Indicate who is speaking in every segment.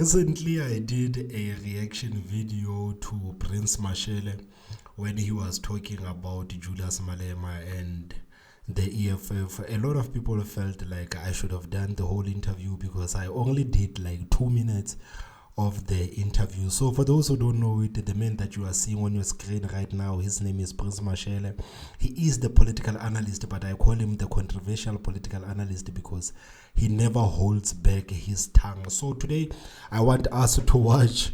Speaker 1: recently I did a reaction video to Prince Mashele when he was talking about Julius Malema and the EFF. A lot of people felt like I should have done the whole interview because I only did like 2 minutes of the interview. So for those who don't know it, the man that you are seeing on your screen right now, his name is Prince Mashele. He is the political analyst, but I call him the controversial political analyst because he never holds back his tongue. So today I want us to watch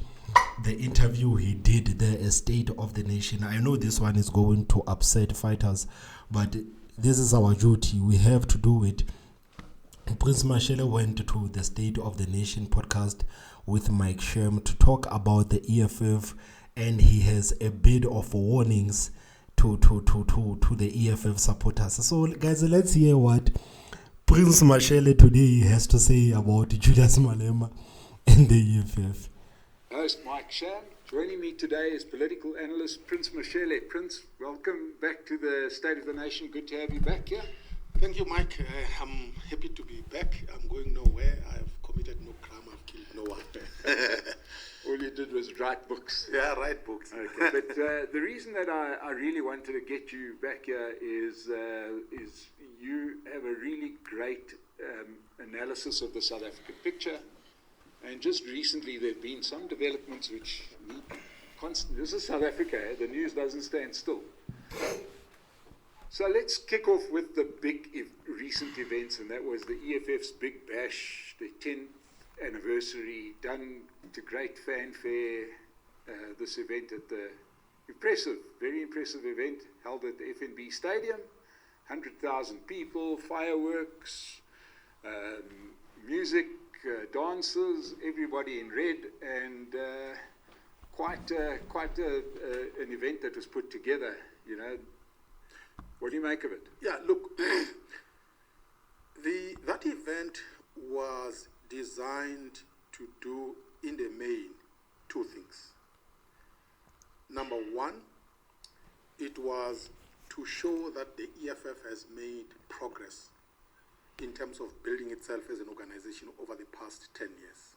Speaker 1: the interview he did, the State of the Nation. I know this one is going to upset fighters, but this is our duty. We have to do it. Prince Mashele went to the State of the Nation podcast with Mike Sherm to talk about the EFF, and he has a bit of warnings to the EFF supporters. So guys, let's hear what Prince Mashele today has to say about Julius Malema and the EFF.
Speaker 2: Host Mike Sherm. Joining me today is political analyst Prince Mashele. Prince, welcome back to the State of the Nation. Good to have you back here.
Speaker 3: Thank you, Mike. I'm happy to be back. I'm going nowhere. I've committed no crime. I've killed no one.
Speaker 2: All you did was write books.
Speaker 3: Yeah, write books.
Speaker 2: Okay. But the reason that I really wanted to get you back here is you have a really great analysis of the South African picture. And just recently there have been some developments which need constant. This is South Africa. The news doesn't stand still. So let's kick off with the big recent events, and that was the EFF's Big Bash, the 10th anniversary, done to great fanfare. This event at the very impressive event held at the FNB Stadium, 100,000 people, fireworks, music, dancers, everybody in red, and quite an event that was put together, you know. What do you make of it?
Speaker 3: Yeah, look, that event was designed to do, in the main, two things. Number one, it was to show that the EFF has made progress in terms of building itself as an organization over the past 10 years.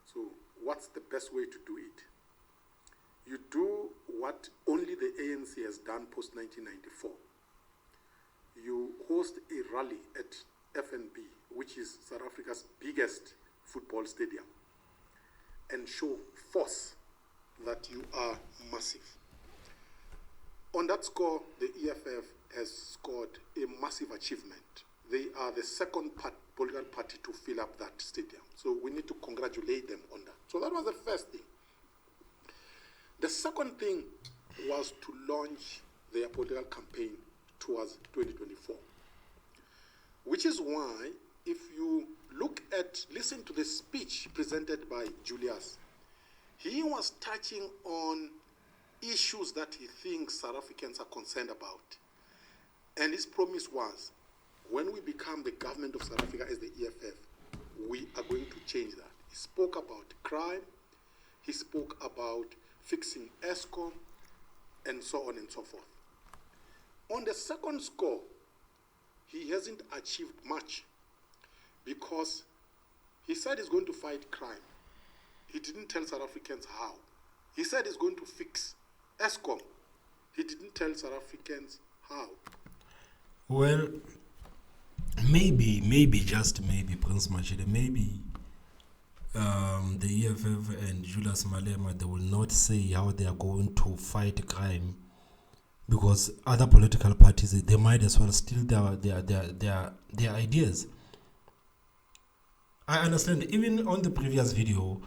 Speaker 3: So what's the best way to do it? You do what only the ANC has done post-1994. You host a rally at FNB, which is South Africa's biggest football stadium, and show force that you are massive. On that score, the EFF has scored a massive achievement. They are the second political party to fill up that stadium. So we need to congratulate them on that. So that was the first thing. The second thing was to launch their political campaign towards 2024, which is why if you listen to the speech presented by Julius, he was touching on issues that he thinks South Africans are concerned about. And his promise was, when we become the government of South Africa as the EFF, we are going to change that. He spoke about crime, he spoke about fixing ESCOM, and so on and so forth. On the second score, he hasn't achieved much because he said he's going to fight crime. He didn't tell South Africans how. He said he's going to fix ESCOM. He didn't tell South Africans how.
Speaker 1: Well, maybe, just maybe, Prince Mashele, maybe the EFF and Julius Malema, they will not say how they are going to fight crime, because other political parties, they might as well steal their ideas. I understand. Even on the previous video,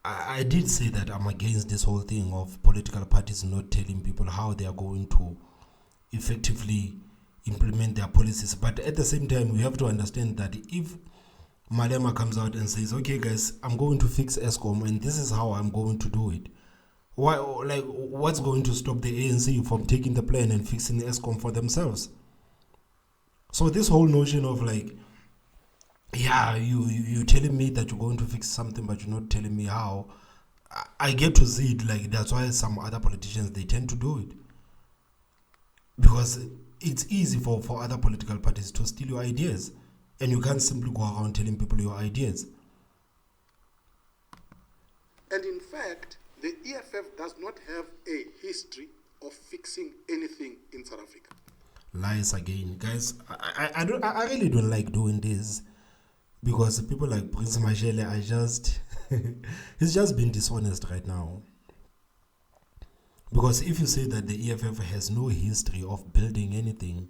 Speaker 1: I did say that I'm against this whole thing of political parties not telling people how they are going to effectively implement their policies. But at the same time, we have to understand that if Malema comes out and says, okay guys, I'm going to fix ESCOM and this is how I'm going to do it, what's going to stop the ANC from taking the plan and fixing ESCOM for themselves? So this whole notion of you're telling me that you're going to fix something but you're not telling me how, I get to see it that's why some other politicians, they tend to do it, because it's easy for other political parties to steal your ideas, and you can't simply go around telling people your ideas.
Speaker 3: fact, the EFF does not have a history of fixing anything in South Africa.
Speaker 1: Lies again, guys. I really don't like doing this because people like Prince Mashele are just he's just being dishonest right now. Because if you say that the EFF has no history of building anything,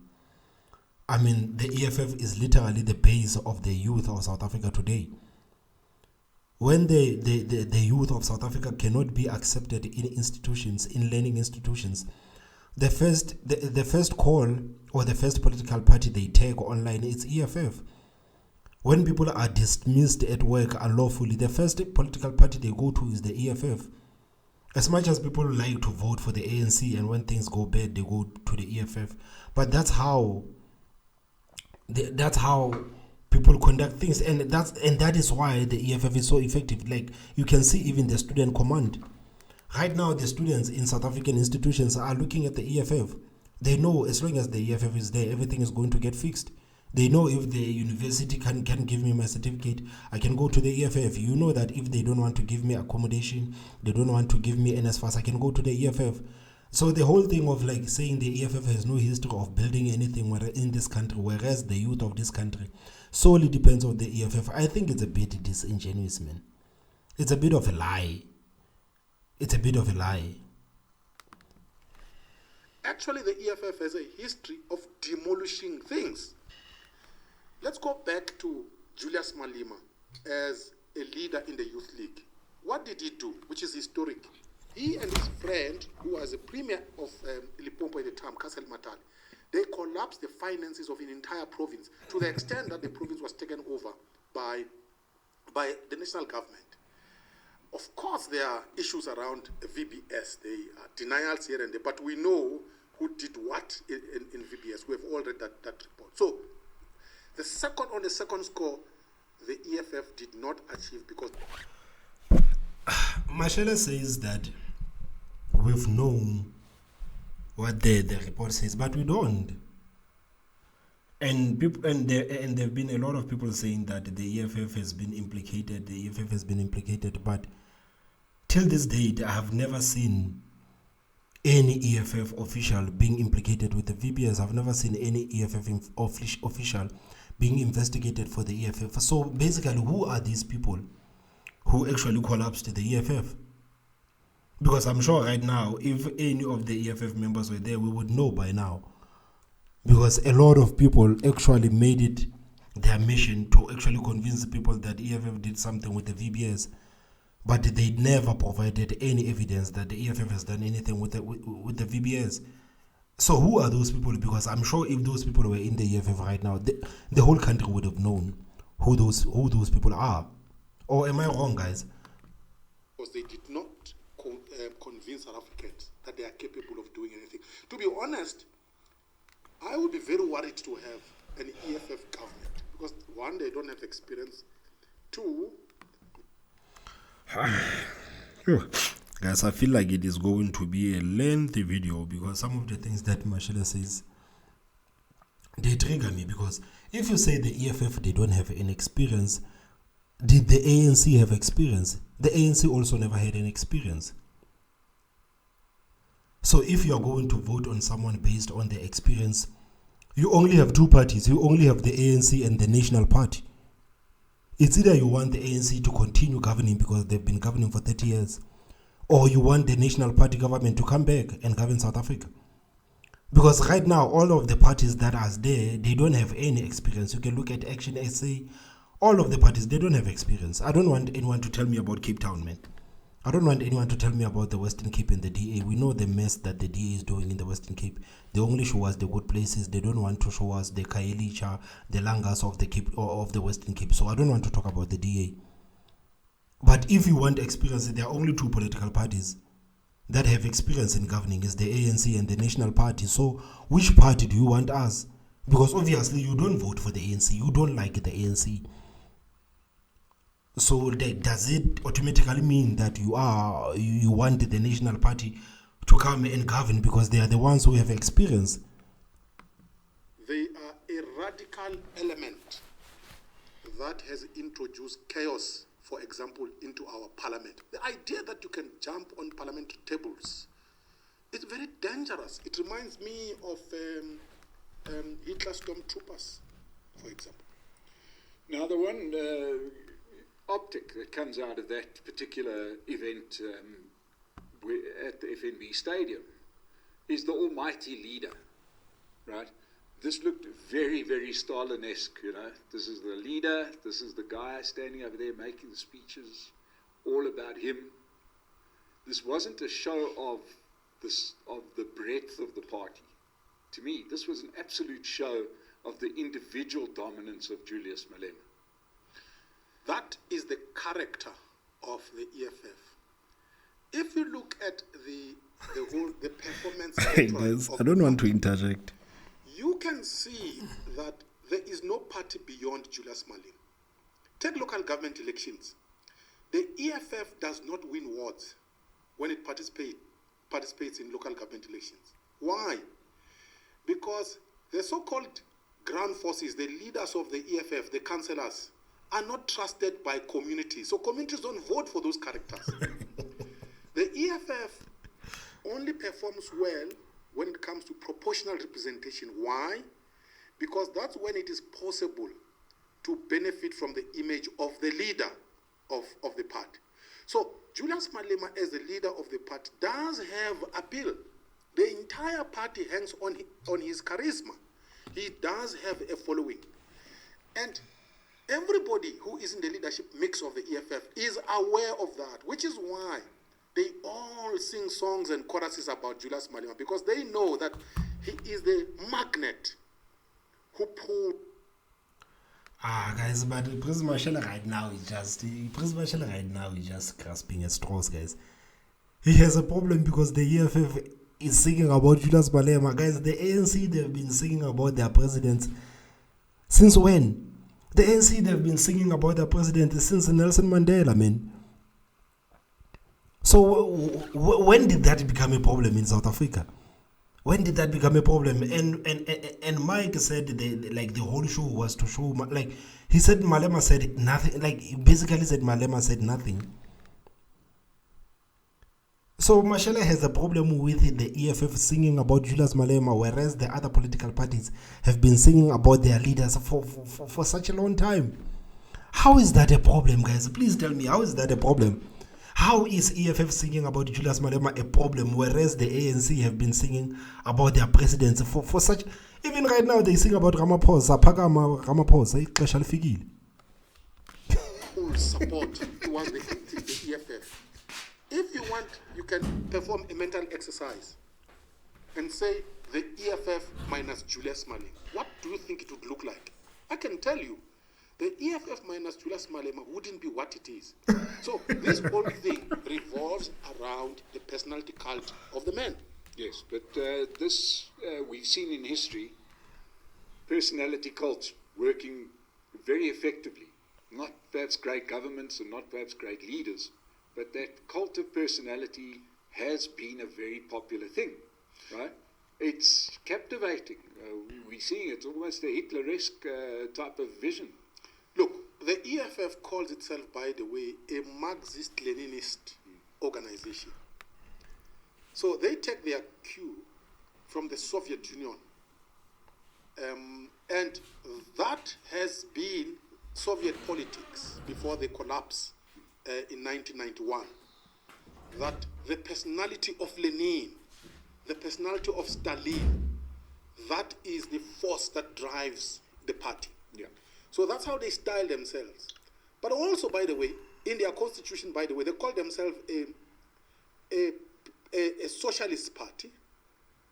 Speaker 1: I mean, the EFF is literally the base of the youth of South Africa today. When the youth of South Africa cannot be accepted in institutions, in learning institutions, the first call or the first political party they take online is EFF. When people are dismissed at work unlawfully, the first political party they go to is the EFF. As much as people like to vote for the ANC, and when things go bad, they go to the EFF. But that's how people conduct things, and that is why the EFF is so effective. Like you can see, even the student command. Right now, the students in South African institutions are looking at the EFF. They know as long as the EFF is there, everything is going to get fixed. They know if the university can give me my certificate, I can go to the EFF. You know that if they don't want to give me accommodation, they don't want to give me NSFAS, I can go to the EFF. So the whole thing of like saying the EFF has no history of building anything in this country, whereas the youth of this country solely depends on the EFF, I think it's a bit disingenuous, man. It's a bit of a lie. It's a bit of a lie.
Speaker 3: Actually, the EFF has a history of demolishing things. Let's go back to Julius Malema as a leader in the Youth League. What did he do, which is historic? He and his friend, who was a premier of Limpopo at the time, Castle Matali, they collapsed the finances of an entire province to the extent that the province was taken over by the national government. Of course, there are issues around VBS. There are denials here and there, but we know who did what in VBS. We have all read that report. So, on the second score, the EFF did not achieve because
Speaker 1: Mashele says that we've known what the report says, but we don't. And there have been a lot of people saying that the EFF has been implicated. The EFF has been implicated, but till this date, I have never seen any EFF official being implicated with the VBS. I've never seen any EFF official being investigated for the EFF. So basically, who are these people who actually collapsed the EFF? Because I'm sure right now, if any of the EFF members were there, we would know by now. Because a lot of people actually made it their mission to actually convince people that EFF did something with the VBS. But they never provided any evidence that the EFF has done anything with the VBS. So who are those people? Because I'm sure if those people were in the EFF right now, the whole country would have known who those people are. Or am I wrong, guys?
Speaker 3: Because they did not convince South Africans that they are capable of doing anything. To be honest, I would be very worried to have an EFF government. Because one, they don't have experience. Two,
Speaker 1: guys, I feel like it is going to be a lengthy video because some of the things that Mashele says, they trigger me. Because if you say the EFF, they don't have any experience, did the ANC have experience? The ANC also never had any experience. So if you are going to vote on someone based on their experience, you only have two parties. You only have the ANC and the National Party. It's either you want the ANC to continue governing because they've been governing for 30 years, or you want the National Party government to come back and govern South Africa. Because right now, all of the parties that are there, they don't have any experience. You can look at Action SA, all of the parties, they don't have experience. I don't want anyone to tell me about Cape Town, man. I don't want anyone to tell me about the Western Cape and the DA. We know the mess that the DA is doing in the Western Cape. They only show us the good places. They don't want to show us the Kaelicha, the Langas of the Cape or of the Western Cape. So I don't want to talk about the DA. But if you want experience, there are only two political parties that have experience in governing. Is the ANC and the National Party. So which party do you want us? Because obviously you don't vote for the ANC. You don't like the ANC. So does it automatically mean that you want the National Party to come and govern because they are the ones who have experience?
Speaker 3: They are a radical element that has introduced chaos for example, into our parliament. The idea that you can jump on parliamentary tables is very dangerous. It reminds me of Hitler stormtroopers, for example.
Speaker 2: Now, the one optic that comes out of that particular event at the FNB Stadium is the almighty leader, right? This looked very, very Stalin-esque, you know. This is the leader, this is the guy standing over there making the speeches, all about him. This wasn't a show of the breadth of the party. To me, this was an absolute show of the individual dominance of Julius Malema.
Speaker 3: That is the character of the EFF. If you look at the performance,
Speaker 1: Hey guys, I don't want to interject.
Speaker 3: you can see that there is no party beyond Julius Malema. Take local government elections. The EFF does not win wards when it participates in local government elections. Why? Because the so-called ground forces, the leaders of the EFF, the councillors, are not trusted by communities. So communities don't vote for those characters. The EFF only performs well when it comes to proportional representation. Why? Because that's when it is possible to benefit from the image of the leader of the party. So Julius Malema, as the leader of the party, does have appeal. The entire party hangs on his charisma. He does have a following. And everybody who is in the leadership mix of the EFF is aware of that, which is why they all sing songs and choruses about Julius Malema, because they know that he is the magnet who pulled.
Speaker 1: Guys, but Prince Mashele right now is just grasping at straws, guys. He has a problem because the EFF is singing about Julius Malema. Guys, the ANC, they've been singing about their presidents. Since when? The ANC, they've been singing about their president since Nelson Mandela, man. So when did that become a problem in South Africa? When did that become a problem? And Mike said the whole show was to show, like he said Malema said nothing, like he basically said Malema said nothing. So Mashele has a problem with the EFF singing about Julius Malema, whereas the other political parties have been singing about their leaders for such a long time. How is that a problem, guys? Please tell me, how is that a problem? How is EFF singing about Julius Malema a problem, whereas the ANC have been singing about their presidents for such... Even right now, they sing about Ramaphosa, Ramaphosa, ixesha lifikile.
Speaker 3: Full support towards the EFF. If you want, you can perform a mental exercise and say the EFF minus Julius Malema. What do you think it would look like? I can tell you, the EFF minus Julius Malema wouldn't be what it is. So this whole thing revolves around the personality cult of the man.
Speaker 2: Yes, but this we've seen in history, personality cults working very effectively. Not perhaps great governments and not perhaps great leaders, but that cult of personality has been a very popular thing, right? It's captivating. We're seeing it almost a Hitler-esque type of vision.
Speaker 3: Look, the EFF calls itself, by the way, a Marxist-Leninist organization. So they take their cue from the Soviet Union. And that has been Soviet politics before the collapse in 1991. That the personality of Lenin, the personality of Stalin, that is the force that drives the party.
Speaker 2: Yeah.
Speaker 3: So that's how they style themselves. But also, by the way, in their constitution, by the way, they call themselves a socialist party,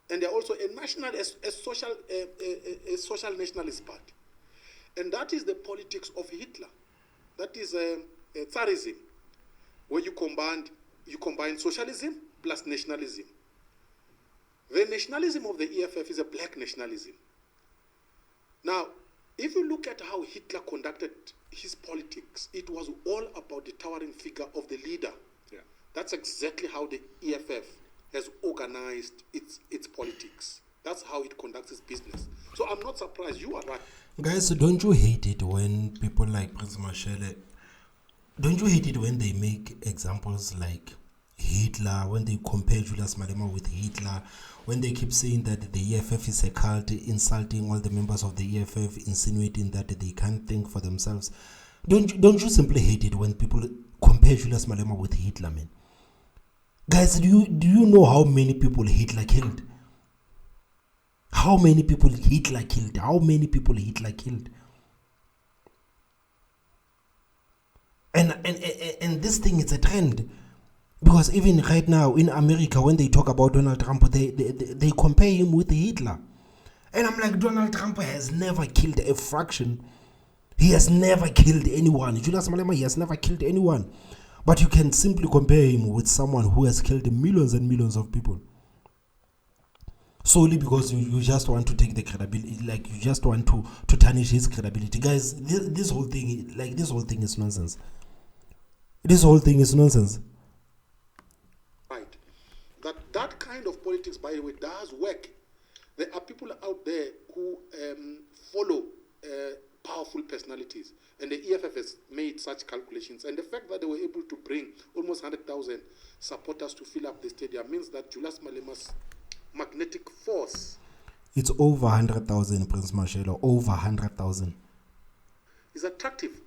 Speaker 3: and they're also a social nationalist party. And that is the politics of Hitler. That is Tsarism, where you combine socialism plus nationalism. The nationalism of the EFF is a black nationalism. Now, if you look at how Hitler conducted his politics, it was all about the towering figure of the leader.
Speaker 2: Yeah.
Speaker 3: That's exactly how the EFF has organized its politics. That's how it conducts its business. So I'm not surprised. You are right.
Speaker 1: Guys, don't you hate it when people like Prince Mashele, don't you hate it when they make examples like Hitler, when they compare Julius Malema with Hitler, when they keep saying that the EFF is a cult, insulting all the members of the EFF, insinuating that they can't think for themselves? Don't you simply hate it when people compare Julius Malema with Hitler, man? Guys, do you know how many people Hitler killed? How many people Hitler killed? How many people Hitler killed? And this thing is a trend. Because even right now in America, when they talk about Donald Trump, they compare him with Hitler. And I'm like, Donald Trump has never killed a fraction. He has never killed anyone. Julius Malema, he has never killed anyone. But you can simply compare him with someone who has killed millions and millions of people. Solely because you just want to take the credibility, like you just want to tarnish his credibility. Guys, this whole thing is nonsense. This whole thing is nonsense.
Speaker 3: Right. That kind of politics, by the way, does work. There are people out there who follow powerful personalities, and the EFF has made such calculations. And the fact that they were able to bring almost 100,000 supporters to fill up the stadium means that Julius Malema's magnetic force,
Speaker 1: it's over 100,000, Prince Mashele, over 100,000.
Speaker 3: is attractive.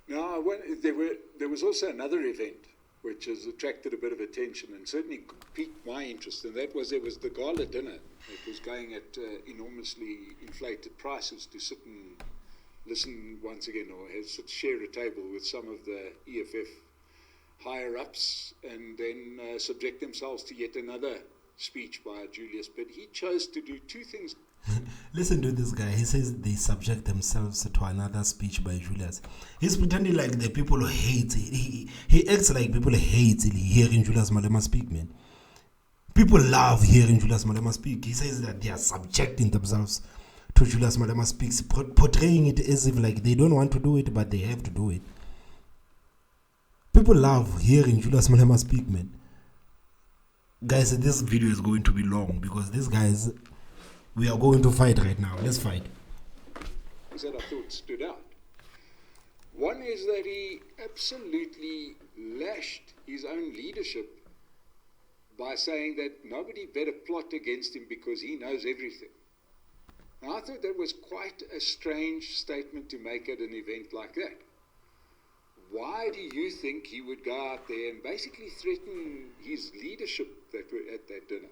Speaker 2: Now, there was also another event which has attracted a bit of attention and certainly piqued my interest, and there was the gala dinner. It was going at enormously inflated prices to sit and listen once again, or share a table with some of the EFF higher-ups, and then subject themselves to yet another speech by Julius. But he chose to do two things.
Speaker 1: Listen to this guy. He says they subject themselves to another speech by Julius. He's pretending like the people hate. He acts like people hate hearing Julius Malema speak, man. People love hearing Julius Malema speak. He says that they are subjecting themselves to Julius Malema speaks, portraying it as if like they don't want to do it, but they have to do it. People love hearing Julius Malema speak, man. Guys, this video is going to be long because these guys, we are going to fight right now. Let's fight.
Speaker 2: That I thought stood out. One is that he absolutely lashed his own leadership by saying that nobody better plot against him because he knows everything. Now, I thought that was quite a strange statement to make at an event like that. Why do you think he would go out there and basically threaten his leadership that were at that dinner?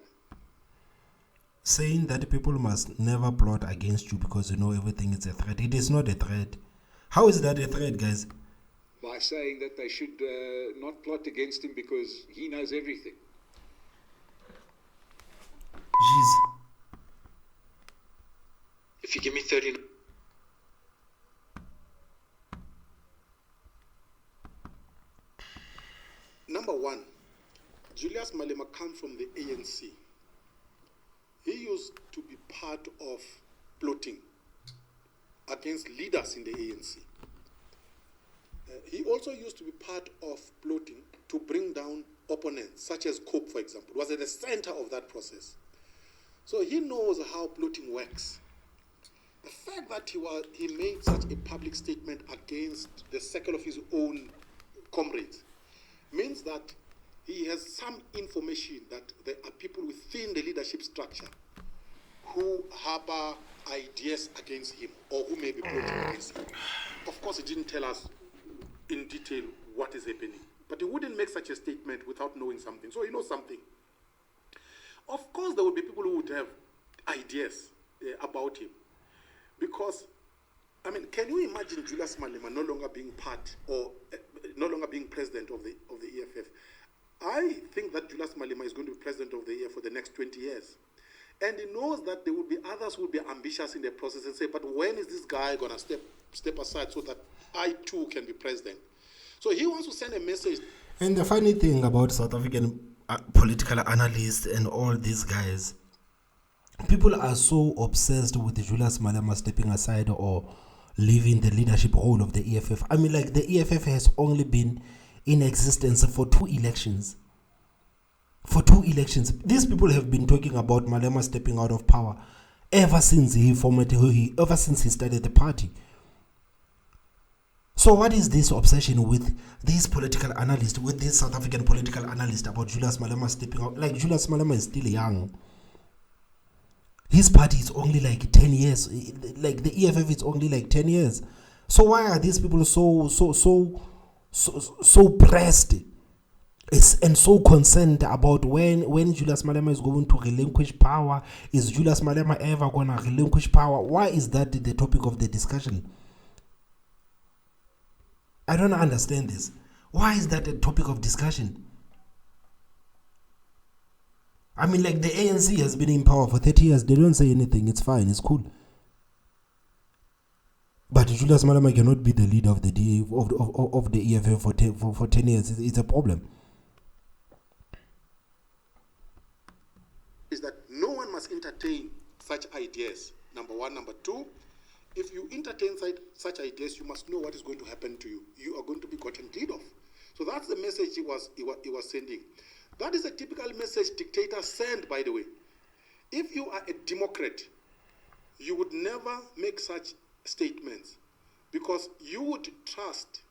Speaker 1: Saying that people must never plot against you because you know everything is a threat. It is not a threat. How is that a threat, guys?
Speaker 2: By saying that they should not plot against him because he knows everything.
Speaker 1: Jeez.
Speaker 4: If you give me 30...
Speaker 3: Number one, Julius Malema comes from the ANC. He used to be part of plotting against leaders in the ANC. He also used to be part of plotting to bring down opponents, such as Cope, for example, was at the center of that process. So he knows how plotting works. The fact that he made such a public statement against the circle of his own comrades means that he has some information that there are people within the leadership structure who harbor ideas against him or who may be plotting against him. Of course, he didn't tell us in detail what is happening, but he wouldn't make such a statement without knowing something. So he knows something. Of course, there would be people who would have ideas about him. Because, I mean, can you imagine Julius Malema no longer being part or no longer being president of the EFF? I think that Julius Malema is going to be president of the EFF for the next 20 years. And he knows that there will be others who will be ambitious in the process and say, but when is this guy going to step aside so that I too can be president? So he wants to send a message.
Speaker 1: And the funny thing about South African political analysts and all these guys, people are so obsessed with Julius Malema stepping aside or leaving the leadership role of the EFF. I mean, like, the EFF has only been in existence for 2 elections. For 2 elections. These people have been talking about Malema stepping out of power ever since he started the party. So what is this obsession with these political analysts, with this South African political analyst about Julius Malema stepping out? Like, Julius Malema is still young. His party is only like 10 years. Like, the EFF is only like 10 years. So why are these people so pressed and so concerned about when Julius Malema is going to relinquish power? Is Julius Malema ever going to relinquish power? Why is that the topic of the discussion? I don't understand this. Why is that a topic of discussion? I mean, like, the ANC has been in power for 30 years. They don't say anything. It's fine. It's cool. But Julius Malema cannot be the leader of the of the EFF for 10 years. It's a problem.
Speaker 3: Is that no one must entertain such ideas, number one. Number two, if you entertain such ideas, you must know what is going to happen to you. You are going to be gotten rid of. So that's the message he was sending. That is a typical message dictators send, by the way. If you are a Democrat, you would never make such statements because you would trust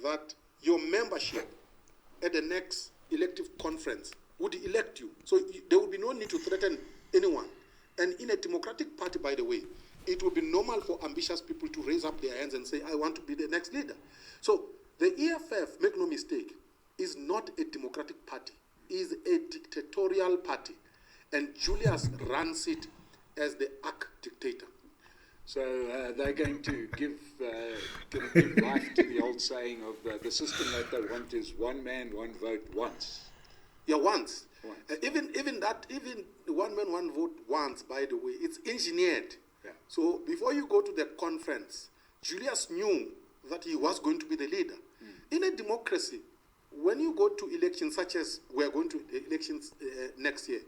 Speaker 3: that your membership at the next elective conference would elect you. So there would be no need to threaten anyone. And in a democratic party, by the way, it would be normal for ambitious people to raise up their hands and say, I want to be the next leader. So the EFF, make no mistake, is not a democratic party. It is a dictatorial party. And Julius runs it as the arch-dictator.
Speaker 2: So they're going to give life to the old saying of the system that they want is one man, one vote, once.
Speaker 3: Yeah, once. Even one man, one vote once, by the way, it's engineered.
Speaker 2: Yeah.
Speaker 3: So before you go to the conference, Julius knew that he was going to be the leader. In a democracy, when you go to elections, such as we're going to elections next year,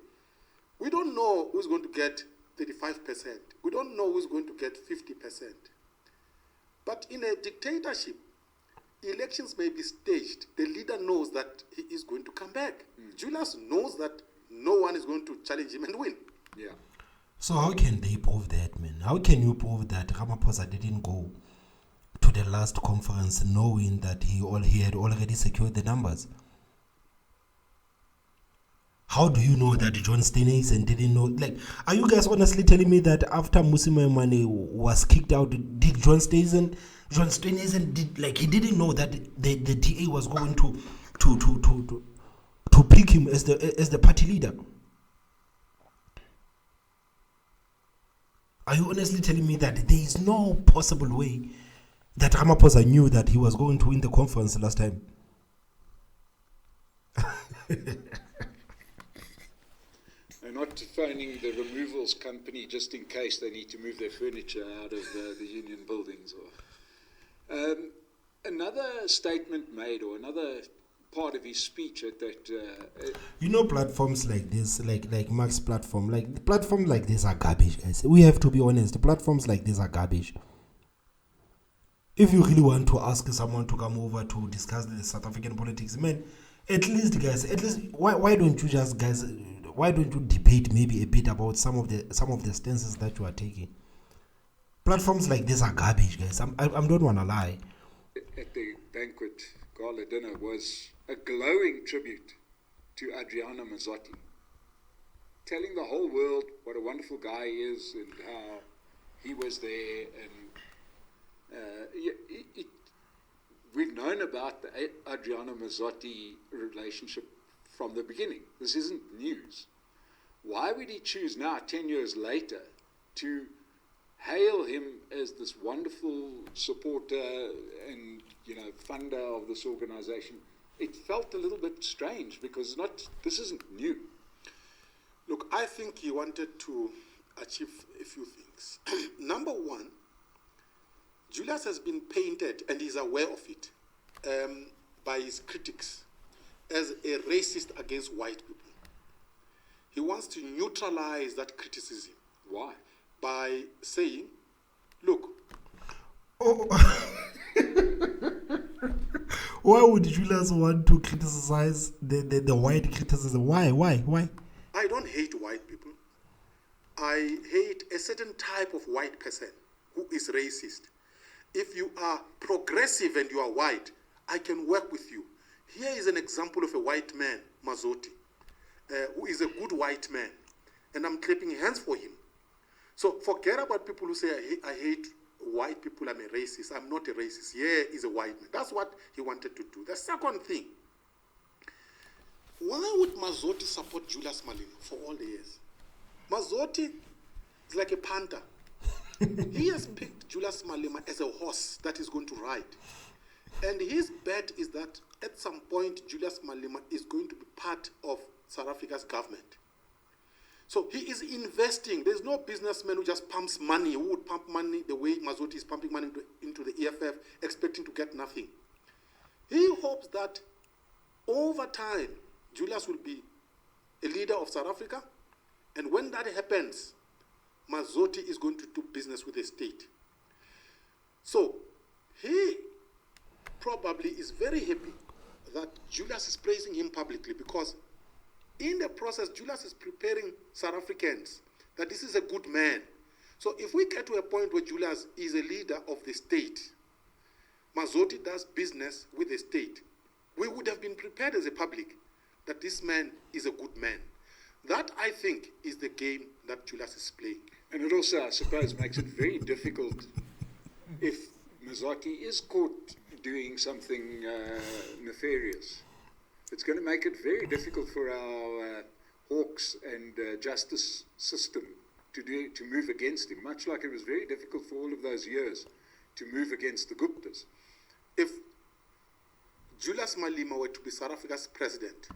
Speaker 3: we don't know who's going to get 35%. We don't know who's going to get 50%. But in a dictatorship, elections may be staged. The leader knows that he is going to come back. Julius knows that no one is going to challenge him and win.
Speaker 2: Yeah.
Speaker 1: So how can they prove that, man? How can you prove that Ramaphosa didn't go to the last conference knowing that he had already secured the numbers? How do you know that John Steenhuisen didn't know? Like, are you guys honestly telling me that after Mosimane was kicked out, did John Steenhuisen did, like, he didn't know that the DA was going to pick him as the party leader? Are you honestly telling me that there is no possible way that Ramaphosa knew that he was going to win the conference last time?
Speaker 2: They're not phoning the removals company just in case they need to move their furniture out of the union buildings. Or another statement made, or another part of his speech at that.
Speaker 1: Platforms like this, like Mark's platform, like platforms like this are garbage, guys. We have to be honest. Platforms like this are garbage. If you really want to ask someone to come over to discuss the South African politics, man, at least why don't you just, guys? Why don't you debate maybe a bit about some of the stances that you are taking? Platforms like this are garbage, guys. I don't want to lie.
Speaker 2: At the banquet gala dinner was a glowing tribute to Adriano Mazzotti, telling the whole world what a wonderful guy he is and how he was there. And we've known about the Adriano Mazzotti relationship from the beginning. This isn't news. Why would he choose now, 10 years later, to hail him as this wonderful supporter and funder of this organization? It felt a little bit strange because this isn't new.
Speaker 3: Look, I think he wanted to achieve a few things. Number one, Julius has been painted, and he's aware of it, by his critics as a racist against white people. He wants to neutralize that criticism.
Speaker 2: Why?
Speaker 3: By saying, look.
Speaker 1: Why would Julius want to criticize the white criticism? Why?
Speaker 3: I don't hate white people. I hate a certain type of white person who is racist. If you are progressive and you are white, I can work with you. Here is an example of a white man, Mazoti, who is a good white man. And I'm clapping hands for him. So forget about people who say, I hate white people, I'm a racist. I'm not a racist. Yeah, he's a white man. That's what he wanted to do. The second thing, why would Mazoti support Julius Malema for all the years? Mazoti is like a panther. He has picked Julius Malema as a horse that he's going to ride. And his bet is that at some point, Julius Malema is going to be part of South Africa's government. So he is investing. There's no businessman who just pumps money, who would pump money the way Mazoti is pumping money into the EFF, expecting to get nothing. He hopes that over time, Julius will be a leader of South Africa. And when that happens, Mazoti is going to do business with the state. So he probably is very happy that Julius is praising him publicly, because in the process, Julius is preparing South Africans that this is a good man. So if we get to a point where Julius is a leader of the state, Mazoti does business with the state, we would have been prepared as a public that this man is a good man. That, I think, is the game that Julius is playing.
Speaker 2: And it also, I suppose, makes it very difficult if Mazoti is caught doing something nefarious. It's going to make it very difficult for our hawks and justice system to move against him, much like it was very difficult for all of those years to move against the Guptas.
Speaker 3: If Julius Malema were to be South Africa's president,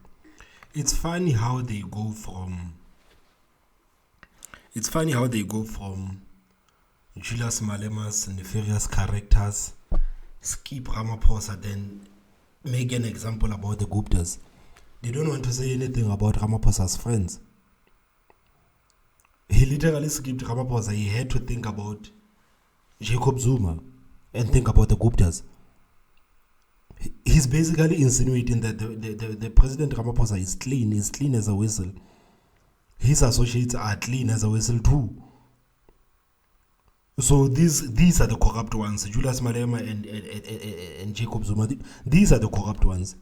Speaker 1: it's funny how they go from Julius Malema's nefarious characters, skip Ramaphosa, then make an example about the Guptas. They don't want to say anything about Ramaphosa's friends. He literally skipped Ramaphosa. He had to think about Jacob Zuma and think about the Guptas. He's basically insinuating that the President Ramaphosa is clean as a whistle. His associates are clean as a whistle too. So these are the corrupt ones. Julius Malema and Jacob Zuma. These are the corrupt ones.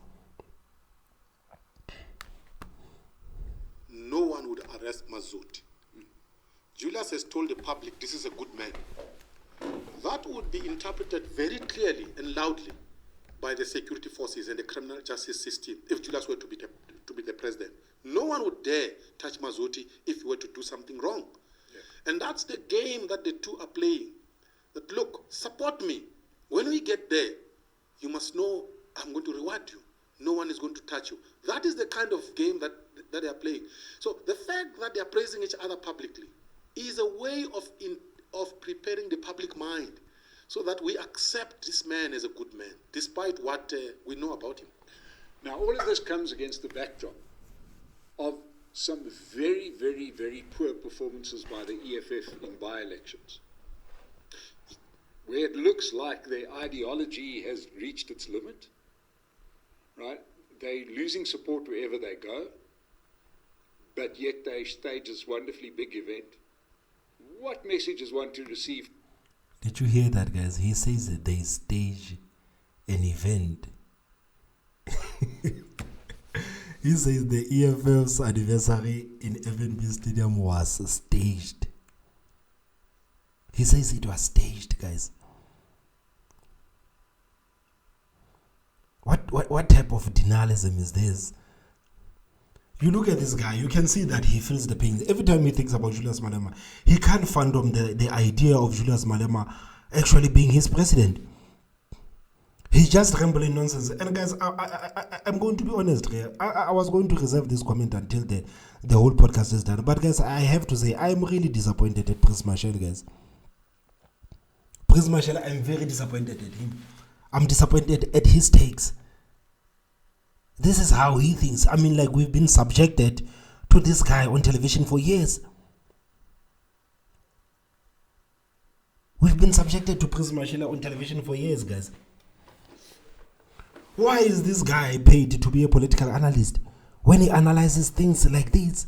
Speaker 3: No one would arrest Mazoti. Julius has told the public this is a good man. That would be interpreted very clearly and loudly by the security forces and the criminal justice system if Julius were to be the president. No one would dare touch Mazoti if he were to do something wrong. Yeah. And that's the game that the two are playing. That, look, support me. When we get there, you must know I'm going to reward you. No one is going to touch you. That is the kind of game that they are playing. So the fact that they are praising each other publicly is a way of preparing the public mind so that we accept this man as a good man, despite what we know about him.
Speaker 2: Now, all of this comes against the backdrop of some very, very, very poor performances by the EFF in by-elections, where it looks like their ideology has reached its limit, right? They're losing support wherever they go, but yet they stage this wonderfully big event. What message is one to receive?
Speaker 1: Did you hear that, guys? He says that they stage an event. He says the EFF's anniversary in FNB Stadium was staged. He says it was staged, guys. What type of denialism is this? You look at this guy, you can see that he feels the pain. Every time he thinks about Julius Malema, he can't fathom the idea of Julius Malema actually being his president. He's just rambling nonsense. And guys, I'm going to be honest here. I was going to reserve this comment until the whole podcast is done. But guys, I have to say, I'm really disappointed at Prince Mashele, guys. Prince Mashele, I'm very disappointed at him. I'm disappointed at his takes. This is how he thinks. I mean, like, we've been subjected to this guy on television for years. We've been subjected to Prince Mashele on television for years, guys. Why is this guy paid to be a political analyst when he analyzes things like this?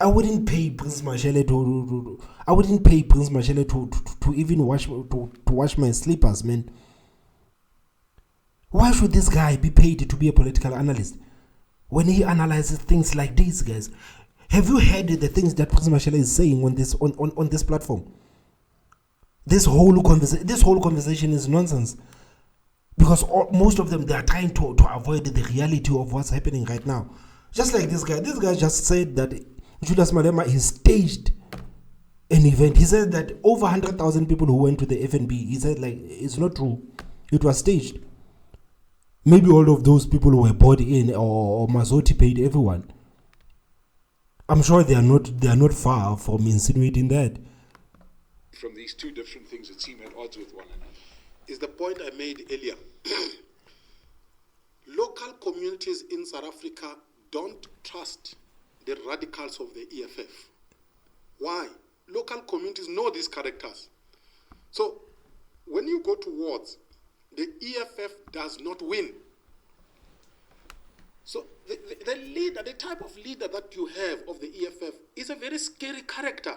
Speaker 1: I wouldn't pay Prince Mashele I wouldn't pay Prince Mashele to even wash my slippers, man. Why should this guy be paid to be a political analyst when he analyzes things like these, guys? Have you heard the things that Prince Mashele is saying on this platform? This whole conversation is nonsense, because most of them, they are trying to avoid the reality of what's happening right now. Just like this guy just said that Julius Malema has staged an event. He said that over 100,000 people who went to the FNB, he said, like, it's not true. It was staged. Maybe all of those people who were bought in, or Mazoti paid everyone. I'm sure they are not far from insinuating that.
Speaker 2: From these two different things that seem at odds with one another.
Speaker 3: Is the point I made earlier. Local communities in South Africa don't trust the radicals of the EFF. Why? Local communities know these characters. So when you go to wards, the EFF does not win. So the leader, the type of leader that you have of the EFF is a very scary character.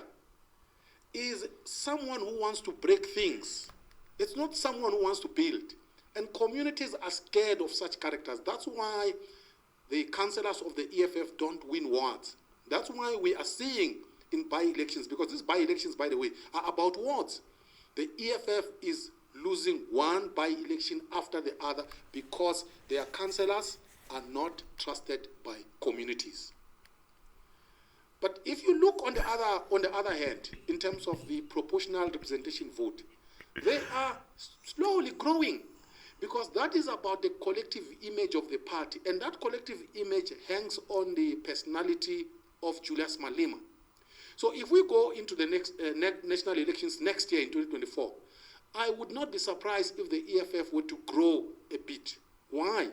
Speaker 3: Is someone who wants to break things. It's not someone who wants to build. And communities are scared of such characters. That's why the councillors of the EFF don't win wards. That's why we are seeing in by-elections, because these by-elections, by the way, are about wards. The EFF is losing one by-election after the other because their councillors are not trusted by communities. But if you look on the other hand, in terms of the proportional representation vote, they are slowly growing, because that is about the collective image of the party, and that collective image hangs on the personality of Julius Malema. So if we go into the next national elections next year in 2024, I would not be surprised if the EFF were to grow a bit. Why?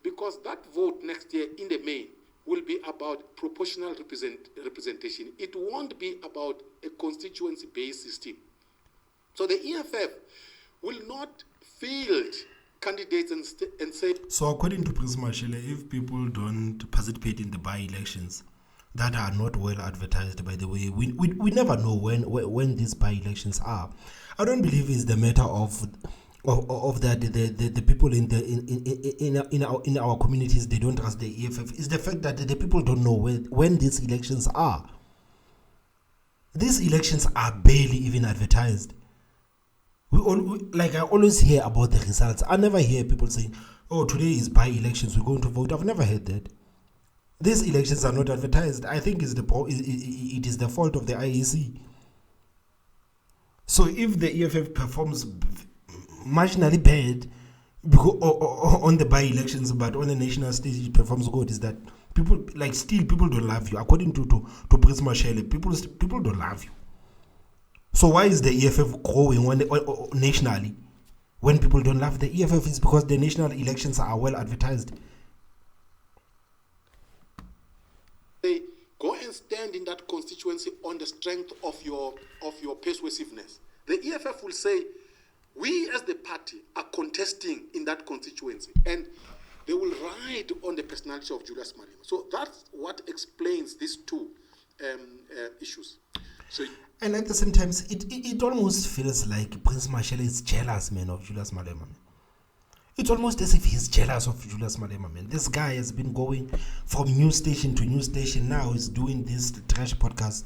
Speaker 3: Because that vote next year in the main will be about proportional representation. It won't be about a constituency-based system. So the EFF will not field candidates and say...
Speaker 1: So according to Prince Mashele, if people don't participate in the by-elections that are not well advertised, by the way, we never know when these by-elections are. I don't believe it's the matter of that the people in our communities, they don't trust the EFF. It's the fact that the people don't know when these elections are. These elections are barely even advertised. I always hear about the results. I never hear people saying, "Oh, today is by-elections, we're going to vote." I've never heard that. These elections are not advertised. I think it is the fault of the IEC. So if the EFF performs marginally bad on the by-elections, but on the national stage it performs good, is that people don't love you. According to Prince Mashele, people don't love you. So why is the EFF growing nationally when people don't love the EFF? Is because the national elections are well advertised.
Speaker 3: They go and stand in that constituency on the strength of your persuasiveness. The EFF will say, we as the party are contesting in that constituency, and they will ride on the personality of Julius Malema. So that's what explains these two issues.
Speaker 1: And at the same time, it almost feels like Prince Mashele is jealous, man, of Julius Malema, man. It's almost as if he's jealous of Julius Malema, man. This guy has been going from news station to news station. Now he's doing this trash podcast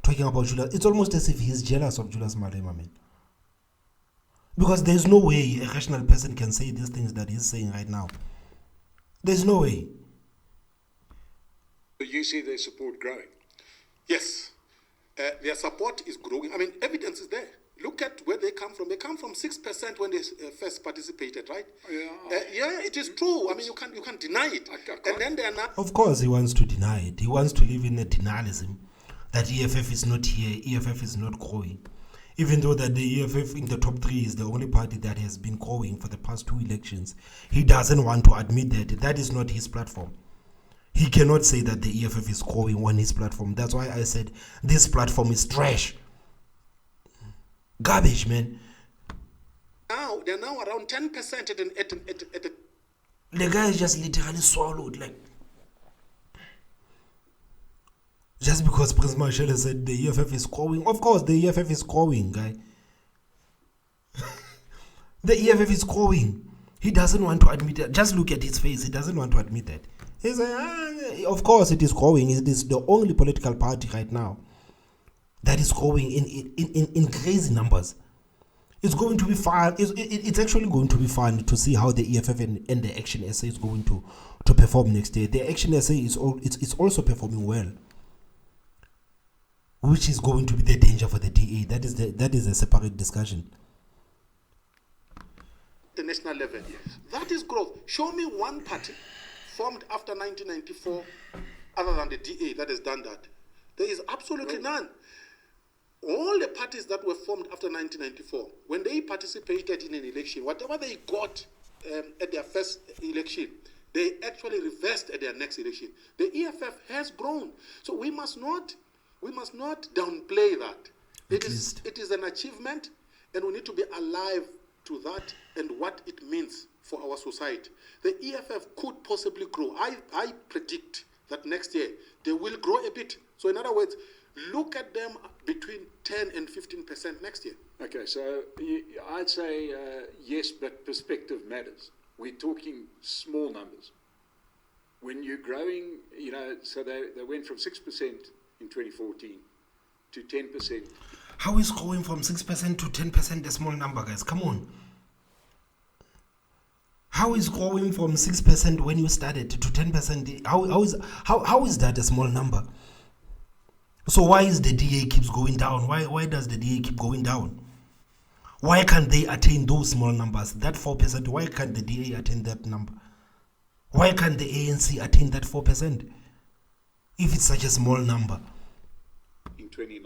Speaker 1: talking about Julius. It's almost as if he's jealous of Julius Malema, man. Because there's no way a rational person can say these things that he's saying right now. There's no way.
Speaker 2: So you see their support growing?
Speaker 3: Yes. Their support is growing. I mean, evidence is there. Look at where they come from. They come from 6% when they first participated, right? Yeah, it is true. I mean, you can't deny it. And then they are not.
Speaker 1: Of course, he wants to deny it. He wants to live in a denialism that EFF is not here, EFF is not growing. Even though that the EFF in the top 3 is the only party that has been growing for the past 2 elections, he doesn't want to admit that. That is not his platform. He cannot say that the EFF is growing on his platform. That's why I said this platform is trash. Garbage, man.
Speaker 3: Now, they're now around 10% at
Speaker 1: the guy is just literally swallowed. Just because Prince Mashele said the EFF is growing. Of course, the EFF is growing, guy. The EFF is growing. He doesn't want to admit it. Just look at his face. He doesn't want to admit that. He's like, of course it is growing. It is the only political party right now that is growing in crazy numbers. It's going to be fun. It's actually going to be fun to see how the EFF and the Action SA is going to perform next year. The Action SA it's also performing well, which is going to be the danger for the DA. That is a separate discussion.
Speaker 3: The national level. Yes. That is growth. Show me one party formed after 1994 other than the DA that has done that. There is absolutely none. All the parties that were formed after 1994, when they participated in an election, whatever they got at their first election, they actually reversed at their next election. The EFF has grown. So we must not downplay that. It is an achievement, and we need to be alive to that and what it means for our society. The EFF could possibly grow. I predict that next year they will grow a bit. So in other words, look at them between 10 and 15% next year.
Speaker 2: Okay, so I'd say yes, but perspective matters. We're talking small numbers. When you're growing, so they went from 6% in 2014 to 10%.
Speaker 1: How is growing from 6% to 10% a small number, guys? Come on. How is growing from 6% when you started to 10%? How is that a small number? So why is the DA keeps going down? Why does the DA keep going down? Why can't they attain those small numbers? That 4%, why can't the DA attain that number? Why can't the ANC attain that 4%? If it's such a small number.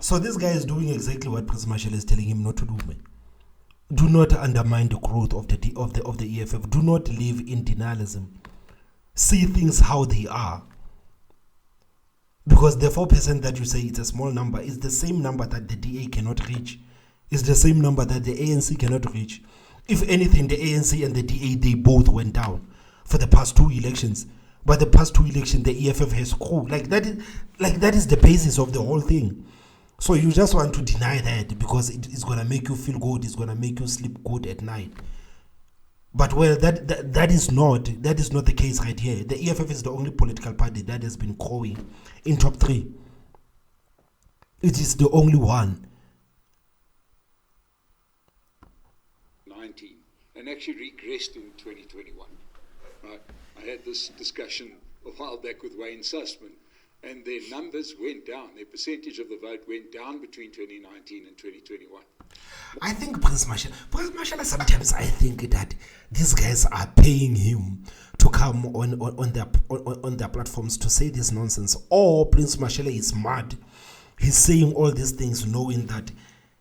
Speaker 1: So this guy is doing exactly what Prince Mashele is telling him not to do, man. Do not undermine the growth of the EFF. Do not live in denialism. See things how they are. Because the 4% that you say it's a small number is the same number that the DA cannot reach. It's the same number that the ANC cannot reach. If anything, the ANC and the DA, they both went down for the past two elections. But the past two elections, the EFF has grown. That is the basis of the whole thing. So you just want to deny that because it's going to make you feel good. It's going to make you sleep good at night. But well, that is not the case right here. The EFF is the only political party that has been growing in top 3. It is the only one.
Speaker 2: 19 and actually regressed in 2021. Right? I had this discussion a while back with Wayne Sussman, and their numbers went down. Their percentage of the vote went down between 2019 and 2021.
Speaker 1: I think Prince Mashele, sometimes I think that these guys are paying him to come on their platforms to say this nonsense. Or Prince Mashele is mad. He's saying all these things knowing that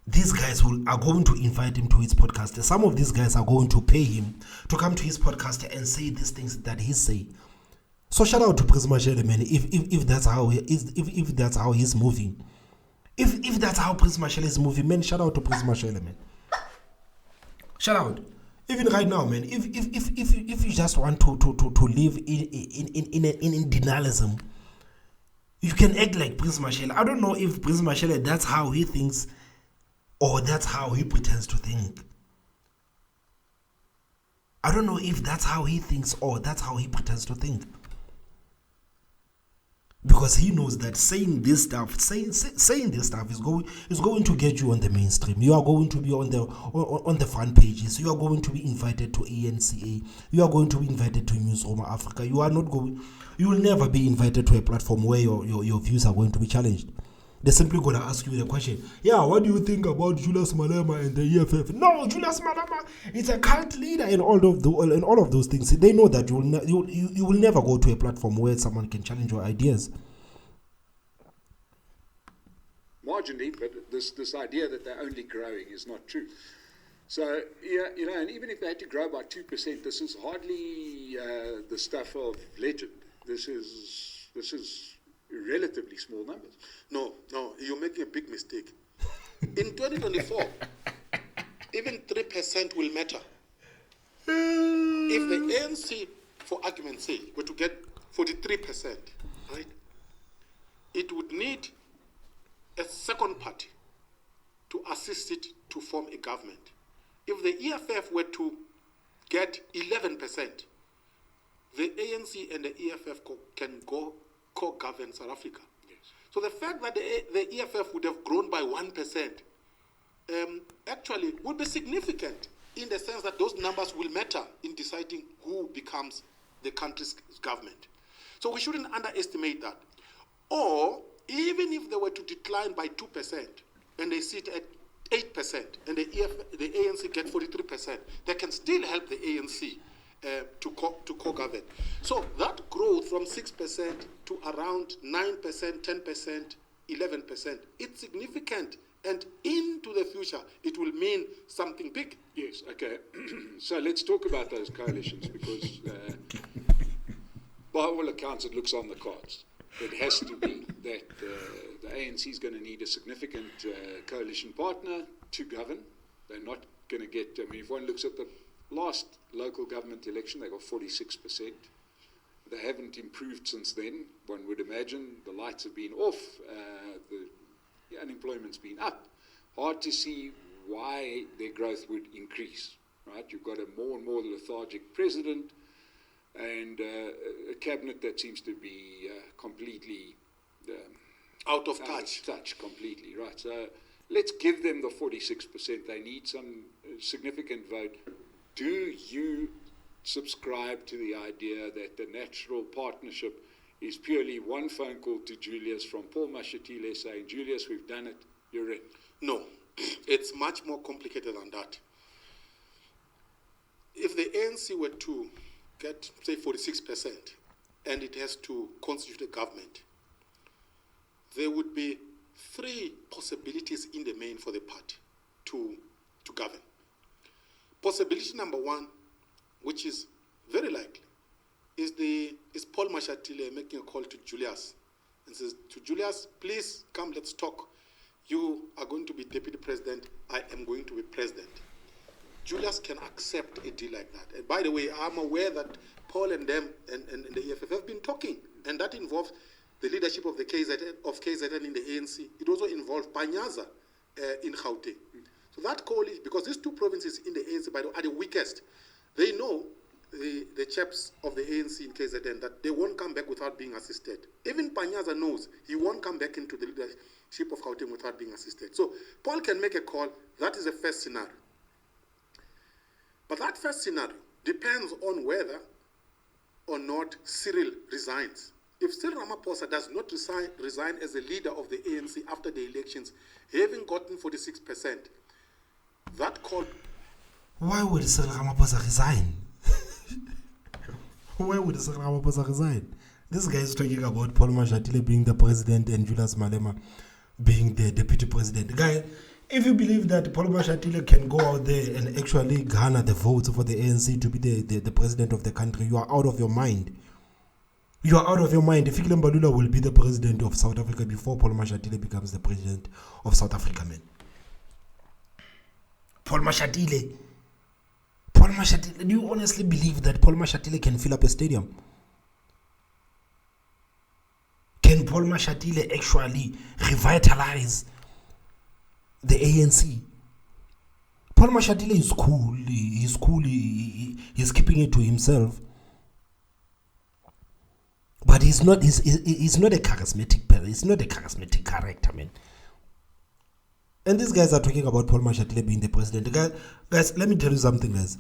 Speaker 1: these guys are going to invite him to his podcast. Some of these guys are going to pay him to come to his podcast and say these things that he's saying. So shout out to Prince Mashele, man. If that's how he's moving. If that's how Prince Mashele is moving, man, shout out to Prince Mashele, man. Shout out. Even right now, man, if you just want to live in denialism, you can act like Prince Mashele. I don't know if Prince Mashele, that's how he thinks or that's how he pretends to think. I don't know if that's how he thinks or that's how he pretends to think. Because he knows that saying this stuff is going to get you on the mainstream. You are going to be on the front pages. You are going to be invited to ANCA. You are going to be invited to Newsroom Africa. You will never be invited to a platform where your views are going to be challenged. They're simply going to ask you the question, what do you think about Julius Malema and the EFF? No, Julius Malema is a cult leader and all of those things. They know that you will never go to a platform where someone can challenge your ideas.
Speaker 2: Marginally, but this idea that they're only growing is not true. So, and even if they had to grow by 2%, this is hardly the stuff of legend. This is relatively small numbers.
Speaker 3: No, you're making a big mistake. In 2024, even 3% will matter. If the ANC, for argument's sake, were to get 43%, right? it would need a second party to assist it to form a government. If the EFF were to get 11%, the ANC and the EFF can go co-govern South Africa. Yes. So the fact that the EFF would have grown by 1% actually would be significant in the sense that those numbers will matter in deciding who becomes the country's government. So we shouldn't underestimate that. Or even if they were to decline by 2% and they sit at 8% and the ANC get 43%, they can still help the ANC to co-govern. So that growth from 6% to around 9%, 10%, 11%, it's significant. And into the future, it will mean something big.
Speaker 2: Yes, okay. So let's talk about those coalitions because by all accounts, it looks on the cards. It has to be that the ANC is going to need a significant coalition partner to govern. They're not going to get, I mean, if one looks at the last local government election, they got 46%. They haven't improved since then. One would imagine the lights have been off, the unemployment's been up. Hard to see why their growth would increase, right? You've got a more and more lethargic president and a cabinet that seems to be completely
Speaker 3: out of touch
Speaker 2: completely, right? So let's give them the 46%. They need some significant vote. Do you subscribe to the idea that the natural partnership is purely one phone call to Julius from Paul Mashele saying, Julius, we've done it, you're in?
Speaker 3: No, it's much more complicated than that. If the ANC were to get, say, 46% and it has to constitute a government, there would be three possibilities in the main for the party to govern. Possibility number one, which is very likely, is Paul Mashele making a call to Julius and says to Julius, please come, let's talk. You are going to be deputy president, I am going to be president. Julius can accept a deal like that. And by the way, I'm aware that Paul and them and the EFF have been talking, and that involves the leadership of the KZN in the ANC. It also involves Panyaza in Gauteng. So that call is, because these two provinces in the ANC, by the way, are the weakest. They know, the chaps of the ANC in KZN, that they won't come back without being assisted. Even Panyaza knows he won't come back into the leadership of Gauteng without being assisted. So Paul can make a call. That is the first scenario. But that first scenario depends on whether or not Cyril resigns. If Cyril Ramaphosa does not resign as a leader of the ANC after the elections, having gotten 46%, that call...
Speaker 1: Why would Cyril Ramaphosa resign? Why would Cyril Ramaphosa resign? This guy is talking about Paul Mashele being the president and Julius Malema being the deputy president. Guy, if you believe that Paul Mashele can go out there and actually garner the votes for the ANC to be the president of the country, you are out of your mind. You are out of your mind. Fikile Mbalula will be the president of South Africa before Paul Mashele becomes the president of South Africa, man. Paul Mashele, do you honestly believe that Paul Mashele can fill up a stadium? Can Paul Mashele actually revitalize the ANC? Paul Mashele is cool. He's cool. He's keeping it to himself. But he's not a charismatic person. He's not a charismatic character, man. And these guys are talking about Paul Mashele being the president. Guys, let me tell you something, guys.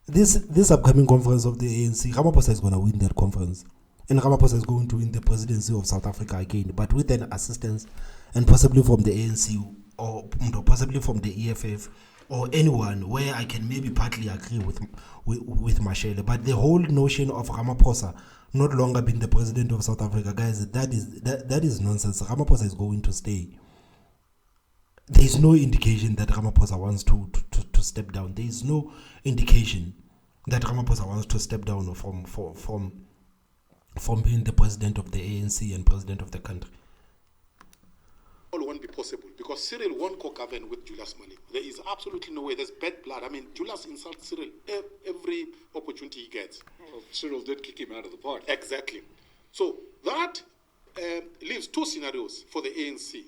Speaker 1: This upcoming conference of the ANC, Ramaphosa is going to win that conference. And Ramaphosa is going to win the presidency of South Africa again, but with an assistance and possibly from the ANC or possibly from the EFF or anyone where I can maybe partly agree with Mashele. But the whole notion of Ramaphosa not longer being the president of South Africa, guys, that is nonsense. Ramaphosa is going to stay. There is no indication that Ramaphosa wants to step down. There is no indication that Ramaphosa wants to step down from being the president of the ANC and president of the country.
Speaker 3: All won't be possible because Cyril won't co-govern with Julius Malema. There is absolutely no way. There's bad blood. I mean, Julius insults Cyril every opportunity he gets.
Speaker 2: Well, Cyril did kick him out of the party.
Speaker 3: Exactly. So that leaves two scenarios for the ANC.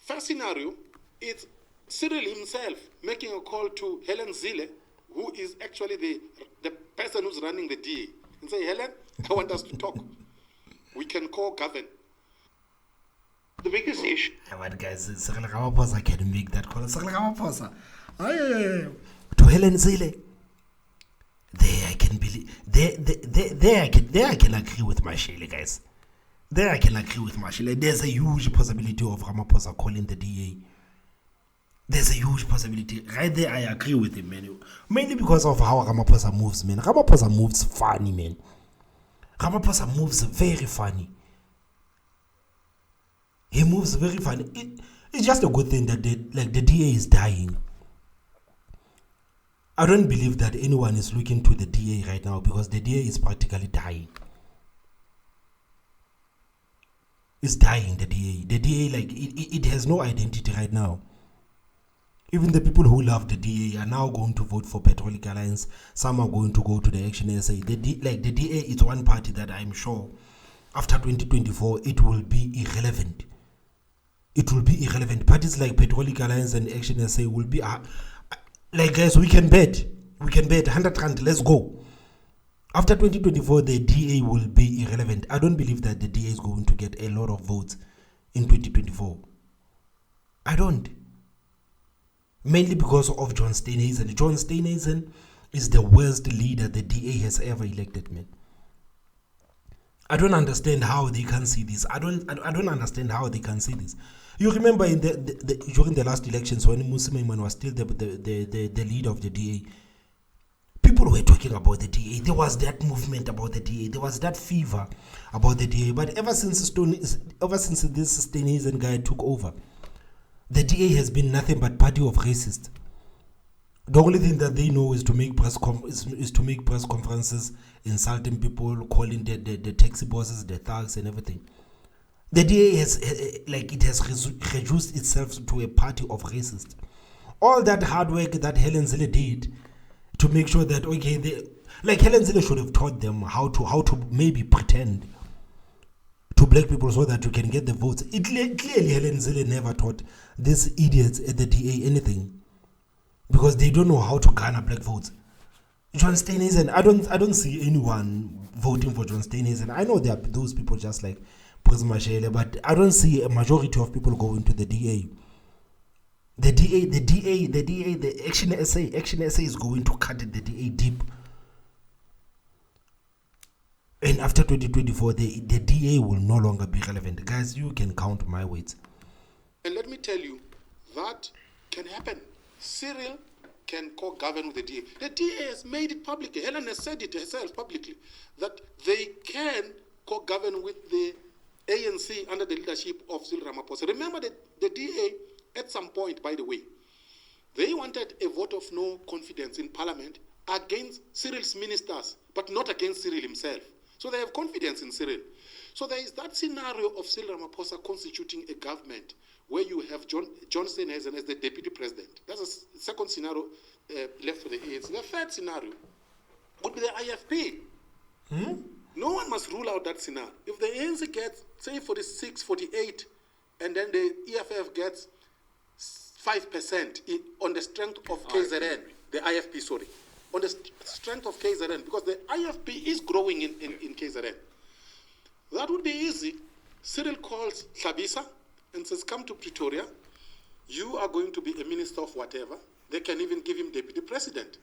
Speaker 3: First scenario, it's Cyril himself making a call to Helen Zille, who is actually the person who's running the DA, and say, Helen, I want us to talk. We can co-govern. The biggest issue.
Speaker 1: What guys, Cyril Ramaphosa can make that call. Cyril Ramaphosa. To Helen Zille. There I can believe. There I can agree with Mashele, guys. There I can agree with Mashele. There's a huge possibility of Ramaphosa calling the DA. There's a huge possibility. Right there, I agree with him, man. Mainly because of how Ramaphosa moves, man. Ramaphosa moves funny, man. Ramaphosa moves very funny. He moves very funny. It's just a good thing that the DA is dying. I don't believe that anyone is looking to the DA right now because the DA is practically dying. It's dying, the DA. The DA, it has no identity right now. Even the people who love the DA are now going to vote for Patriotic Alliance. Some are going to go to the Action SA. The DA is one party that I'm sure after 2024 it will be irrelevant. It will be irrelevant. Parties like Patriotic Alliance and Action SA will be guys, we can bet 100 rand, let's go. After 2024 the DA will be irrelevant. I don't believe that the DA is going to get a lot of votes in 2024. I don't. Mainly because of John Steenhuisen. John Steenhuisen is the worst leader the DA has ever elected, man. I don't understand how they can see this. I don't understand how they can see this. You remember in during the last elections when Musa Maimane was still the leader of the DA, people were talking about the DA. There was that movement about the DA. There was that fever about the DA. But ever since this Steenhuisen guy took over, the DA has been nothing but party of racists. The only thing that they know is to make press conferences, insulting people, calling the taxi bosses, the thugs and everything. The DA has reduced itself to a party of racists. All that hard work that Helen Zille did to make sure that Helen Zille should have taught them how to maybe pretend to black people so that you can get the votes. Clearly Helen Zille never taught these idiots at the DA anything because they don't know how to garner black votes. John Steenhuisen, I don't see anyone voting for John Steenhuisen. I know there are those people just like Prince Mashele, but I don't see a majority of people going to the DA. The Action SA is going to cut the DA deep. And after 2024, the DA will no longer be relevant. Guys, you can count my words.
Speaker 3: And let me tell you, that can happen. Cyril can co-govern with the DA. The DA has made it public. Helen has said it herself publicly, that they can co-govern with the ANC under the leadership of Cyril Ramaphosa. Remember that the DA, at some point, by the way, they wanted a vote of no confidence in Parliament against Cyril's ministers, but not against Cyril himself. So they have confidence in Cyril. So there is that scenario of Cyril Ramaphosa constituting a government where you have John Steenhuisen as the deputy president. That's a second scenario left for the ANC. The third scenario would be the IFP. No one must rule out that scenario. If the ANC gets, say, 46, 48, and then the EFF gets 5% on the strength of KZN, the IFP, sorry, on the strength of KZN, because the IFP is growing in KZN. That would be easy. Cyril calls Thabisa and says, come to Pretoria. You are going to be a minister of whatever. They can even give him deputy president.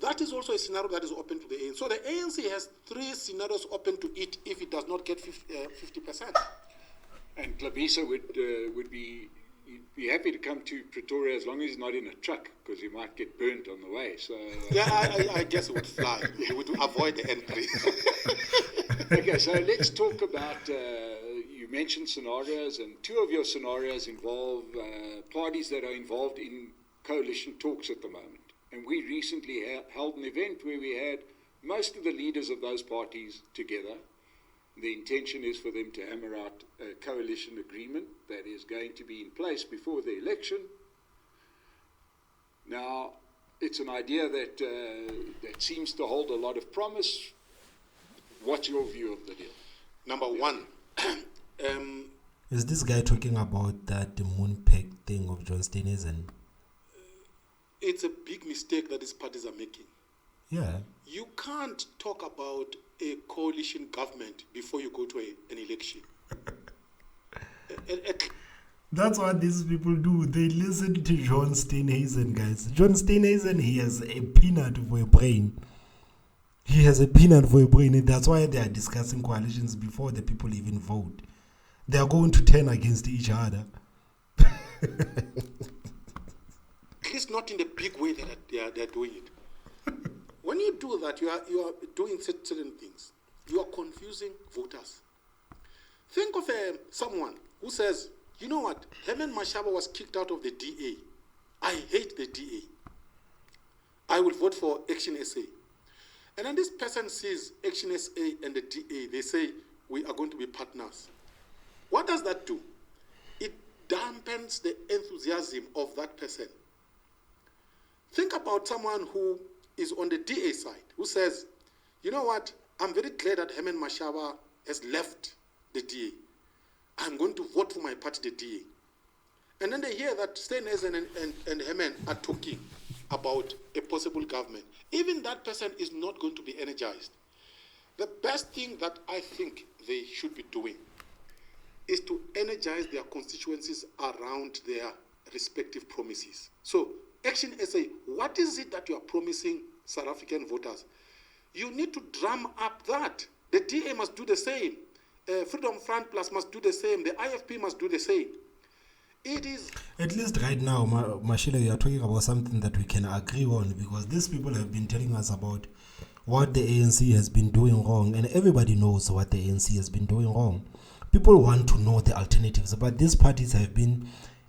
Speaker 3: That is also a scenario that is open to the ANC. So the ANC has three scenarios open to it if it does not get 50%.
Speaker 2: And Thabisa would be happy to come to Pretoria as long as he's not in a truck, because he might get burnt on the way. So
Speaker 3: yeah, I guess it would fly. It would avoid the entry.
Speaker 2: Okay, so let's talk about, you mentioned scenarios, and two of your scenarios involve parties that are involved in coalition talks at the moment. And we recently held an event where we had most of the leaders of those parties together. The intention is for them to hammer out a coalition agreement that is going to be in place before the election. Now, it's an idea that seems to hold a lot of promise. What's your view of the deal?
Speaker 3: Number one,
Speaker 1: Is this guy talking about that moon peg thing of John Steenhuisen?
Speaker 3: It's a big mistake that these parties are making.
Speaker 1: Yeah.
Speaker 3: You can't talk about a coalition government before you go to an election.
Speaker 1: That's what these people do. They listen to John Steenhuisen, guys. John Steenhuisen, he has a peanut for a brain. He has a peanut for a brain, and that's why they are discussing coalitions before the people even vote. They are going to turn against each other.
Speaker 3: At least not in the big way that they are doing it. When you do that, you are doing certain things. You are confusing voters. Think of someone who says, you know what, Prince Mashele was kicked out of the DA. I hate the DA. I will vote for Action SA. And then this person sees Action SA and the DA. They say, we are going to be partners. What does that do? It dampens the enthusiasm of that person. Think about someone who is on the DA side, who says, you know what, I'm very glad that Prince Mashele has left the DA. I'm going to vote for my party, the DA. And then they hear that Steenhuisen and Hemen are talking about a possible government. Even that person is not going to be energized. The best thing that I think they should be doing is to energize their constituencies around their respective promises. So, Action SA, what is it that you are promising South African voters? You need to drum up that. The DA must do the same. Freedom Front Plus must do the same. The IFP must do the same. It is...
Speaker 1: At least right now, Mashele, you are talking about something that we can agree on, because these people have been telling us about what the ANC has been doing wrong, and everybody knows what the ANC has been doing wrong. People want to know the alternatives, but these parties have been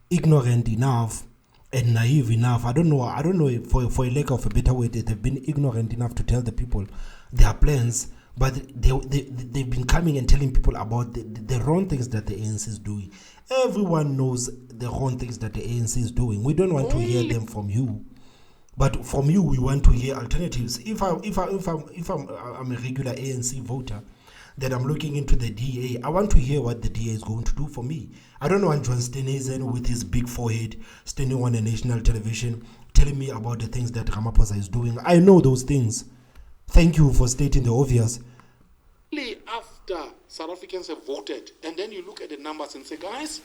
Speaker 1: ignorant enough and naive enough. I don't know if for a lack of a better word, they've been ignorant enough to tell the people their plans, but they've been coming and telling people about the wrong things that the ANC is doing. Everyone knows the wrong things that the ANC is doing. We don't want to hear them from you, but from you we want to hear alternatives. If I'm a regular ANC voter, that I'm looking into the DA, I want to hear what the DA is going to do for me. I don't want John Steenhuisen with his big forehead standing on a national television telling me about the things that Ramaphosa is doing. I know those things. Thank you for stating the obvious.
Speaker 3: After South Africans have voted, and then you look at the numbers and say, guys,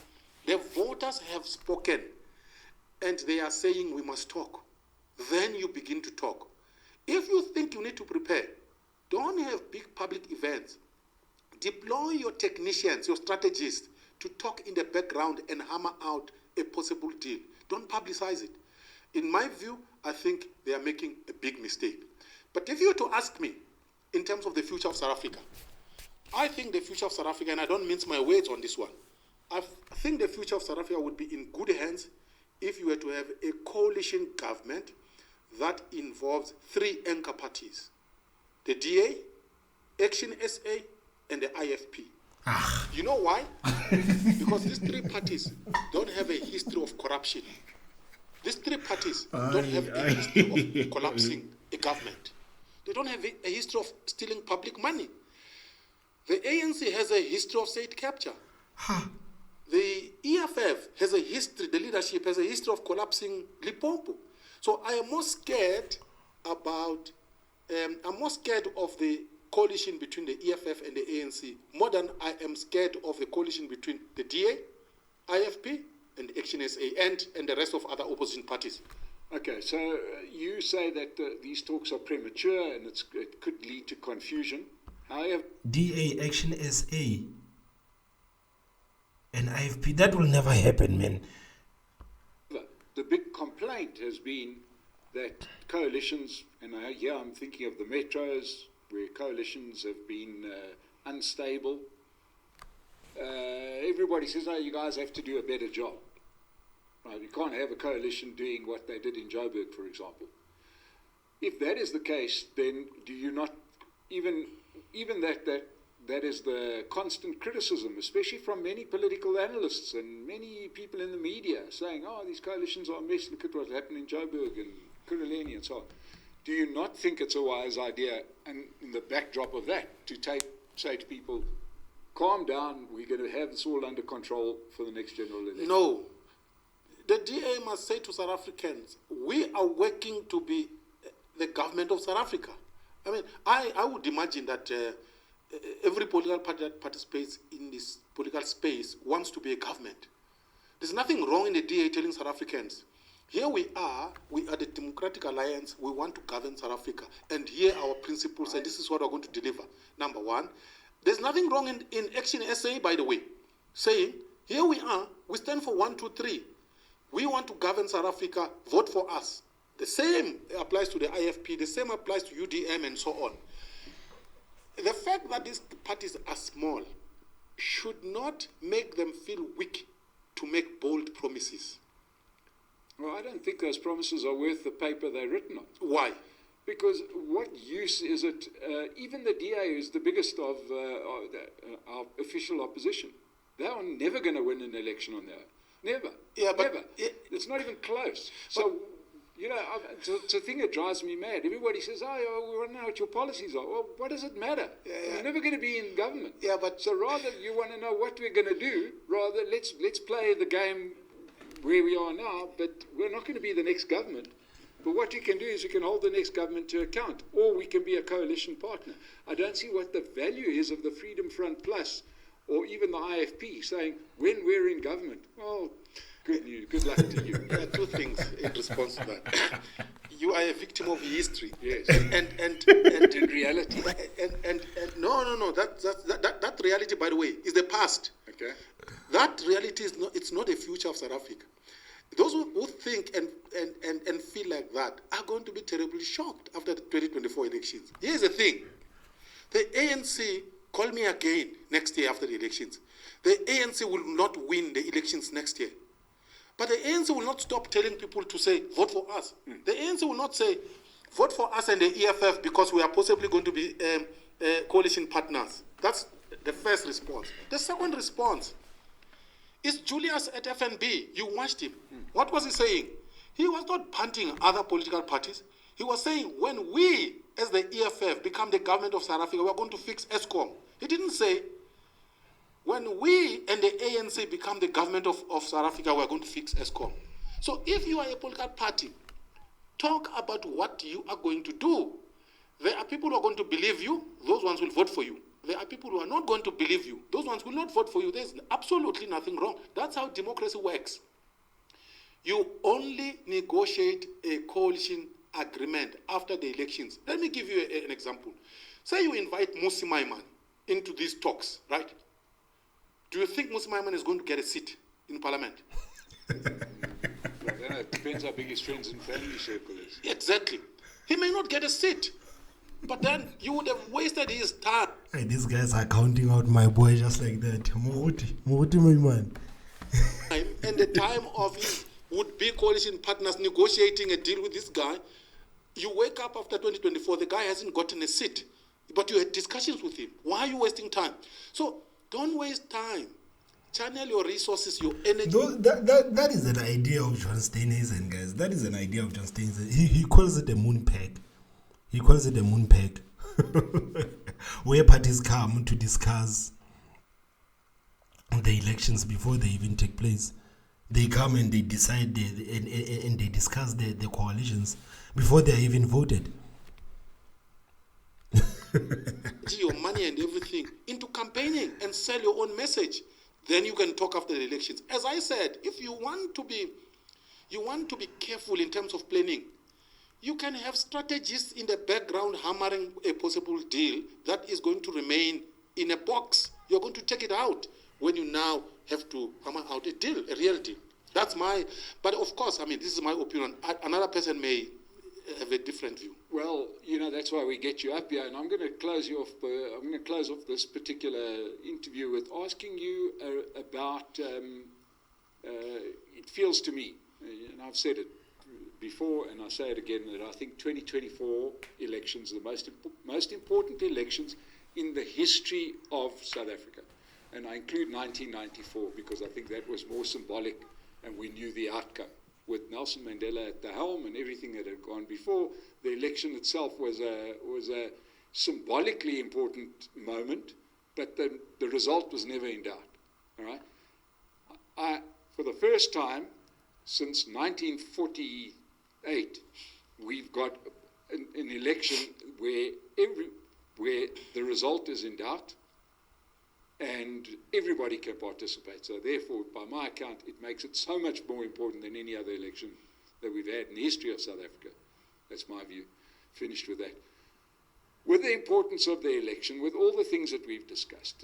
Speaker 3: the voters have spoken, and they are saying we must talk. Then you begin to talk. If you think you need to prepare, don't have big public events. Deploy your technicians, your strategists, to talk in the background and hammer out a possible deal. Don't publicize it. In my view, I think they are making a big mistake. But if you were to ask me, in terms of the future of South Africa, I think the future of South Africa, and I don't mince my words on this one, I think the future of South Africa would be in good hands if you were to have a coalition government that involves three anchor parties: the DA, Action SA, and the IFP. You know why? Because these three parties don't have a history of corruption. These three parties don't have a history of collapsing a government. They don't have a history of stealing public money. The ANC has a history of state capture. The EFF has a history, the leadership has a history of collapsing Limpopo. So I am more scared about, I'm more scared of the coalition between the EFF and the ANC more than I am scared of the coalition between the DA, IFP, and Action SA, and the rest of other opposition parties.
Speaker 2: Okay, so you say that these talks are premature and it could lead to confusion. However,
Speaker 1: DA, Action SA, and IFP, that will never happen, man.
Speaker 2: The big complaint has been that coalitions, and here I'm thinking of the metros, where coalitions have been unstable. Everybody says, no, you guys have to do a better job. Right? You can't have a coalition doing what they did in Joburg, for example. If that is the case, then do you not, even that is the constant criticism, especially from many political analysts and many people in the media saying, oh, these coalitions are a mess, look at what happened in Joburg and Kuruleni and so on. Do you not think it's a wise idea, and in the backdrop of that, to say to people, calm down, we're going to have this all under control for the next general election.
Speaker 3: No. The DA must say to South Africans, we are working to be the government of South Africa. I mean, I would imagine that every political party that participates in this political space wants to be a government. There's nothing wrong in the DA telling South Africans, here we are the Democratic Alliance, we want to govern South Africa, and here are our principles, and this is what we're going to deliver. Number one, there's nothing wrong in Action SA, by the way, saying, here we are, we stand for 1, 2, 3. We want to govern South Africa, vote for us. The same applies to the IFP, the same applies to UDM and so on. The fact that these parties are small should not make them feel weak to make bold promises.
Speaker 2: Well, I don't think those promises are worth the paper they're written on.
Speaker 3: Why?
Speaker 2: Because what use is it, even the DA is the biggest of our official opposition. They are never going to win an election on their own. Never.
Speaker 3: Yeah, but
Speaker 2: never. It's not even close. So, you know, it's a thing that drives me mad. Everybody says, we want to know what your policies are. Well, what does it matter? Yeah. We're never going to be in government.
Speaker 3: Yeah, but
Speaker 2: so rather you want to know what we're going to do, rather let's play the game where we are now, but we're not going to be the next government. But what you can do is you can hold the next government to account, or we can be a coalition partner. I don't see what the value is of the Freedom Front Plus, or even the IFP, saying, when we're in government, well, good luck to you.
Speaker 3: There are two things in response to that. You are a victim of history.
Speaker 2: Yes.
Speaker 3: And
Speaker 2: in reality.
Speaker 3: And no. That reality, by the way, is the past.
Speaker 2: Okay.
Speaker 3: That reality it's not a future of South Africa. Those who think and feel like that are going to be terribly shocked after the 2024 elections. Here's the thing. The ANC, call me again next year after the elections. The ANC will not win the elections next year. But the ANC will not stop telling people to say, vote for us. The ANC will not say, vote for us and the EFF because we are possibly going to be coalition partners. That's the first response. The second response is Julius at FNB. You watched him. What was he saying? He was not punting other political parties. He was saying, when we, as the EFF, become the government of South Africa, we are going to fix ESCOM. He didn't say, when we and the ANC become the government of South Africa, we are going to fix ESCOM. So if you are a political party, talk about what you are going to do. There are people who are going to believe you. Those ones will vote for you. There are people who are not going to believe you. Those ones will not vote for you. There's absolutely nothing wrong. That's how democracy works. You only negotiate a coalition agreement after the elections. Let me give you an example. Say you invite Musi Maiman into these talks, right? Do you think Musi Maiman is going to get a seat in parliament?
Speaker 2: It depends how big his friends and family circle is.
Speaker 3: Exactly. He may not get a seat. But then you would have wasted his time.
Speaker 1: Hey, these guys are counting out my boy just like that. Muhuti, my man.
Speaker 3: And the time of his would-be coalition partners negotiating a deal with this guy. You wake up after 2024, the guy hasn't gotten a seat. But you had discussions with him. Why are you wasting time? So don't waste time. Channel your resources, your energy.
Speaker 1: That is an idea of John Steenhuisen, guys. That is an idea of John Steenhuisen. He calls it a moon peg. He calls it a moon peg. Where parties come to discuss the elections before they even take place. They come and they decide and they discuss the coalitions before they are even voted.
Speaker 3: Your money and everything into campaigning and sell your own message. Then you can talk after the elections. As I said, if you want to be careful in terms of planning, you can have strategists in the background hammering a possible deal that is going to remain in a box. You're going to take it out when you now have to hammer out a deal, a real deal. That's but of course, I mean, this is my opinion. Another person may have a different view.
Speaker 2: Well, that's why we get you up here, and I'm going to close you off. I'm going to close off this particular interview with asking you about. It feels to me, and I've said it before, and I say it again, that I think 2024 elections are the most important elections in the history of South Africa, and I include 1994 because I think that was more symbolic, and we knew the outcome. With Nelson Mandela at the helm and everything that had gone before, the election itself was a symbolically important moment, but the result was never in doubt. All right? For the first time since 1948, we've got an election where the result is in doubt and everybody can participate. So therefore, by my account, it makes it so much more important than any other election that we've had in the history of South Africa. That's my view. Finished with that. With the importance of the election, with all the things that we've discussed,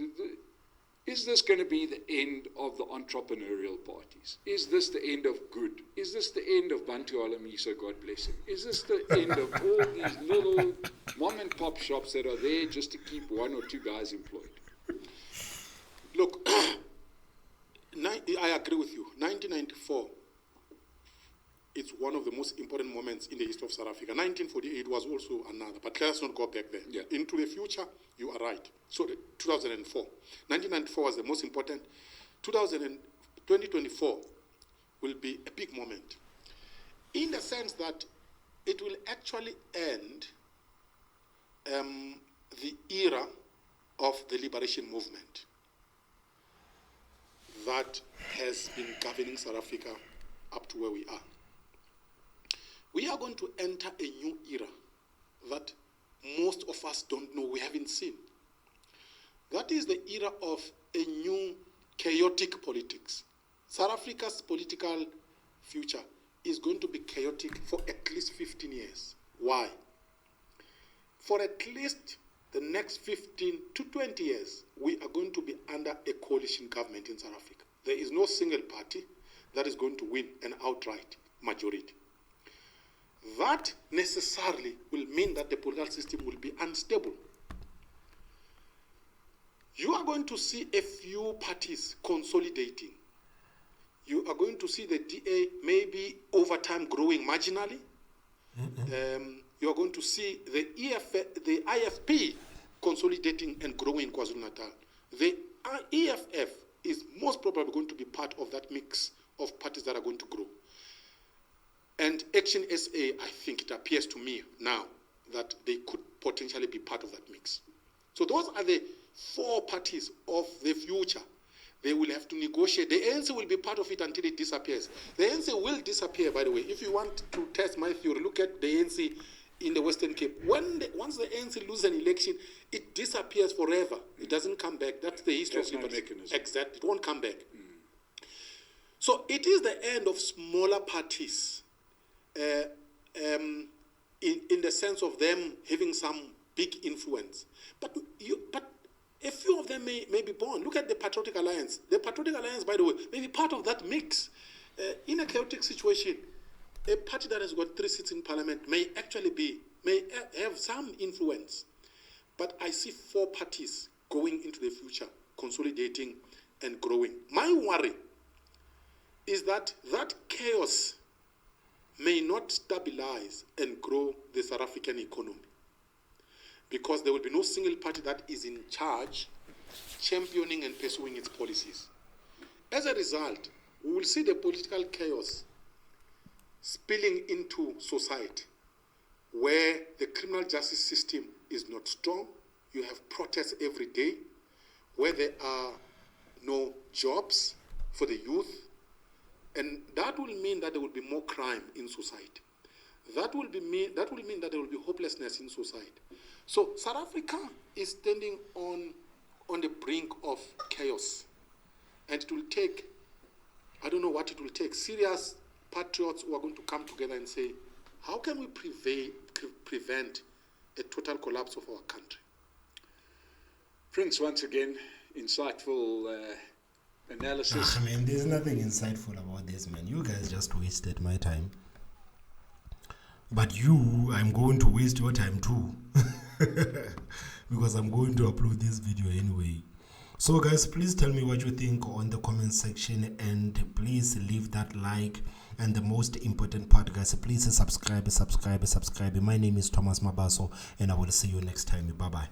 Speaker 2: is this going to be the end of the entrepreneurial parties? Is this the end of good? Is this the end of Bantu Alamiso, God bless him? Is this the end of all these little mom and pop shops that are there just to keep one or two guys employed?
Speaker 3: Look, I agree with you. 1994, it's one of the most important moments in the history of South Africa. 1948 was also another, but let's not go back there.
Speaker 2: Yeah.
Speaker 3: Into the future, you are right. So 2004. 1994 was the most important. 2024 will be a big moment, in the sense that it will actually end the era of the liberation movement that has been governing South Africa up to where we are. We are going to enter a new era that most of us don't know, we haven't seen. That is the era of a new chaotic politics. South Africa's political future is going to be chaotic for at least 15 years. Why? For at least the next 15 to 20 years, we are going to be under a coalition government in South Africa. There is no single party that is going to win an outright majority. That necessarily will mean that the political system will be unstable. You are going to see a few parties consolidating. You are going to see the DA maybe over time growing marginally. You are going to see the IFP consolidating and growing in KwaZulu-Natal. The EFF is most probably going to be part of that mix of parties that are going to grow. And Action SA, I think it appears to me now that they could potentially be part of that mix. So those are the four parties of the future. They will have to negotiate. The ANC will be part of it until it disappears. The ANC will disappear, by the way. If you want to test my theory, look at the ANC in the Western Cape. Once the ANC loses an election, it disappears forever. It doesn't come back. That's the history of liberty. Exactly. It won't come back. So it is the end of smaller parties in the sense of them having some big influence. But a few of them may be born. Look at the Patriotic Alliance. The Patriotic Alliance, by the way, may be part of that mix. In a chaotic situation, a party that has got 3 seats in parliament may have some influence. But I see 4 parties going into the future, consolidating and growing. My worry is that chaos may not stabilize and grow the South African economy, because there will be no single party that is in charge championing and pursuing its policies. As a result, we will see the political chaos spilling into society, where the criminal justice system is not strong. You have protests every day, where there are no jobs for the youth, and that will mean that there will be more crime in society. That will mean that there will be hopelessness in society. So South Africa is standing on the brink of chaos, and it will take, I don't know what it will take, serious patriots who are going to come together and say, how can we prevent a total collapse of our country?
Speaker 2: Prince, once again, insightful analysis.
Speaker 1: Man, there's nothing insightful about this, man. You guys just wasted my time. But I'm going to waste your time too. Because I'm going to upload this video anyway. So guys, please tell me what you think on the comment section, and please leave that like. And the most important part, guys, please subscribe. My name is Thomas Mabaso, and I will see you next time. Bye-bye.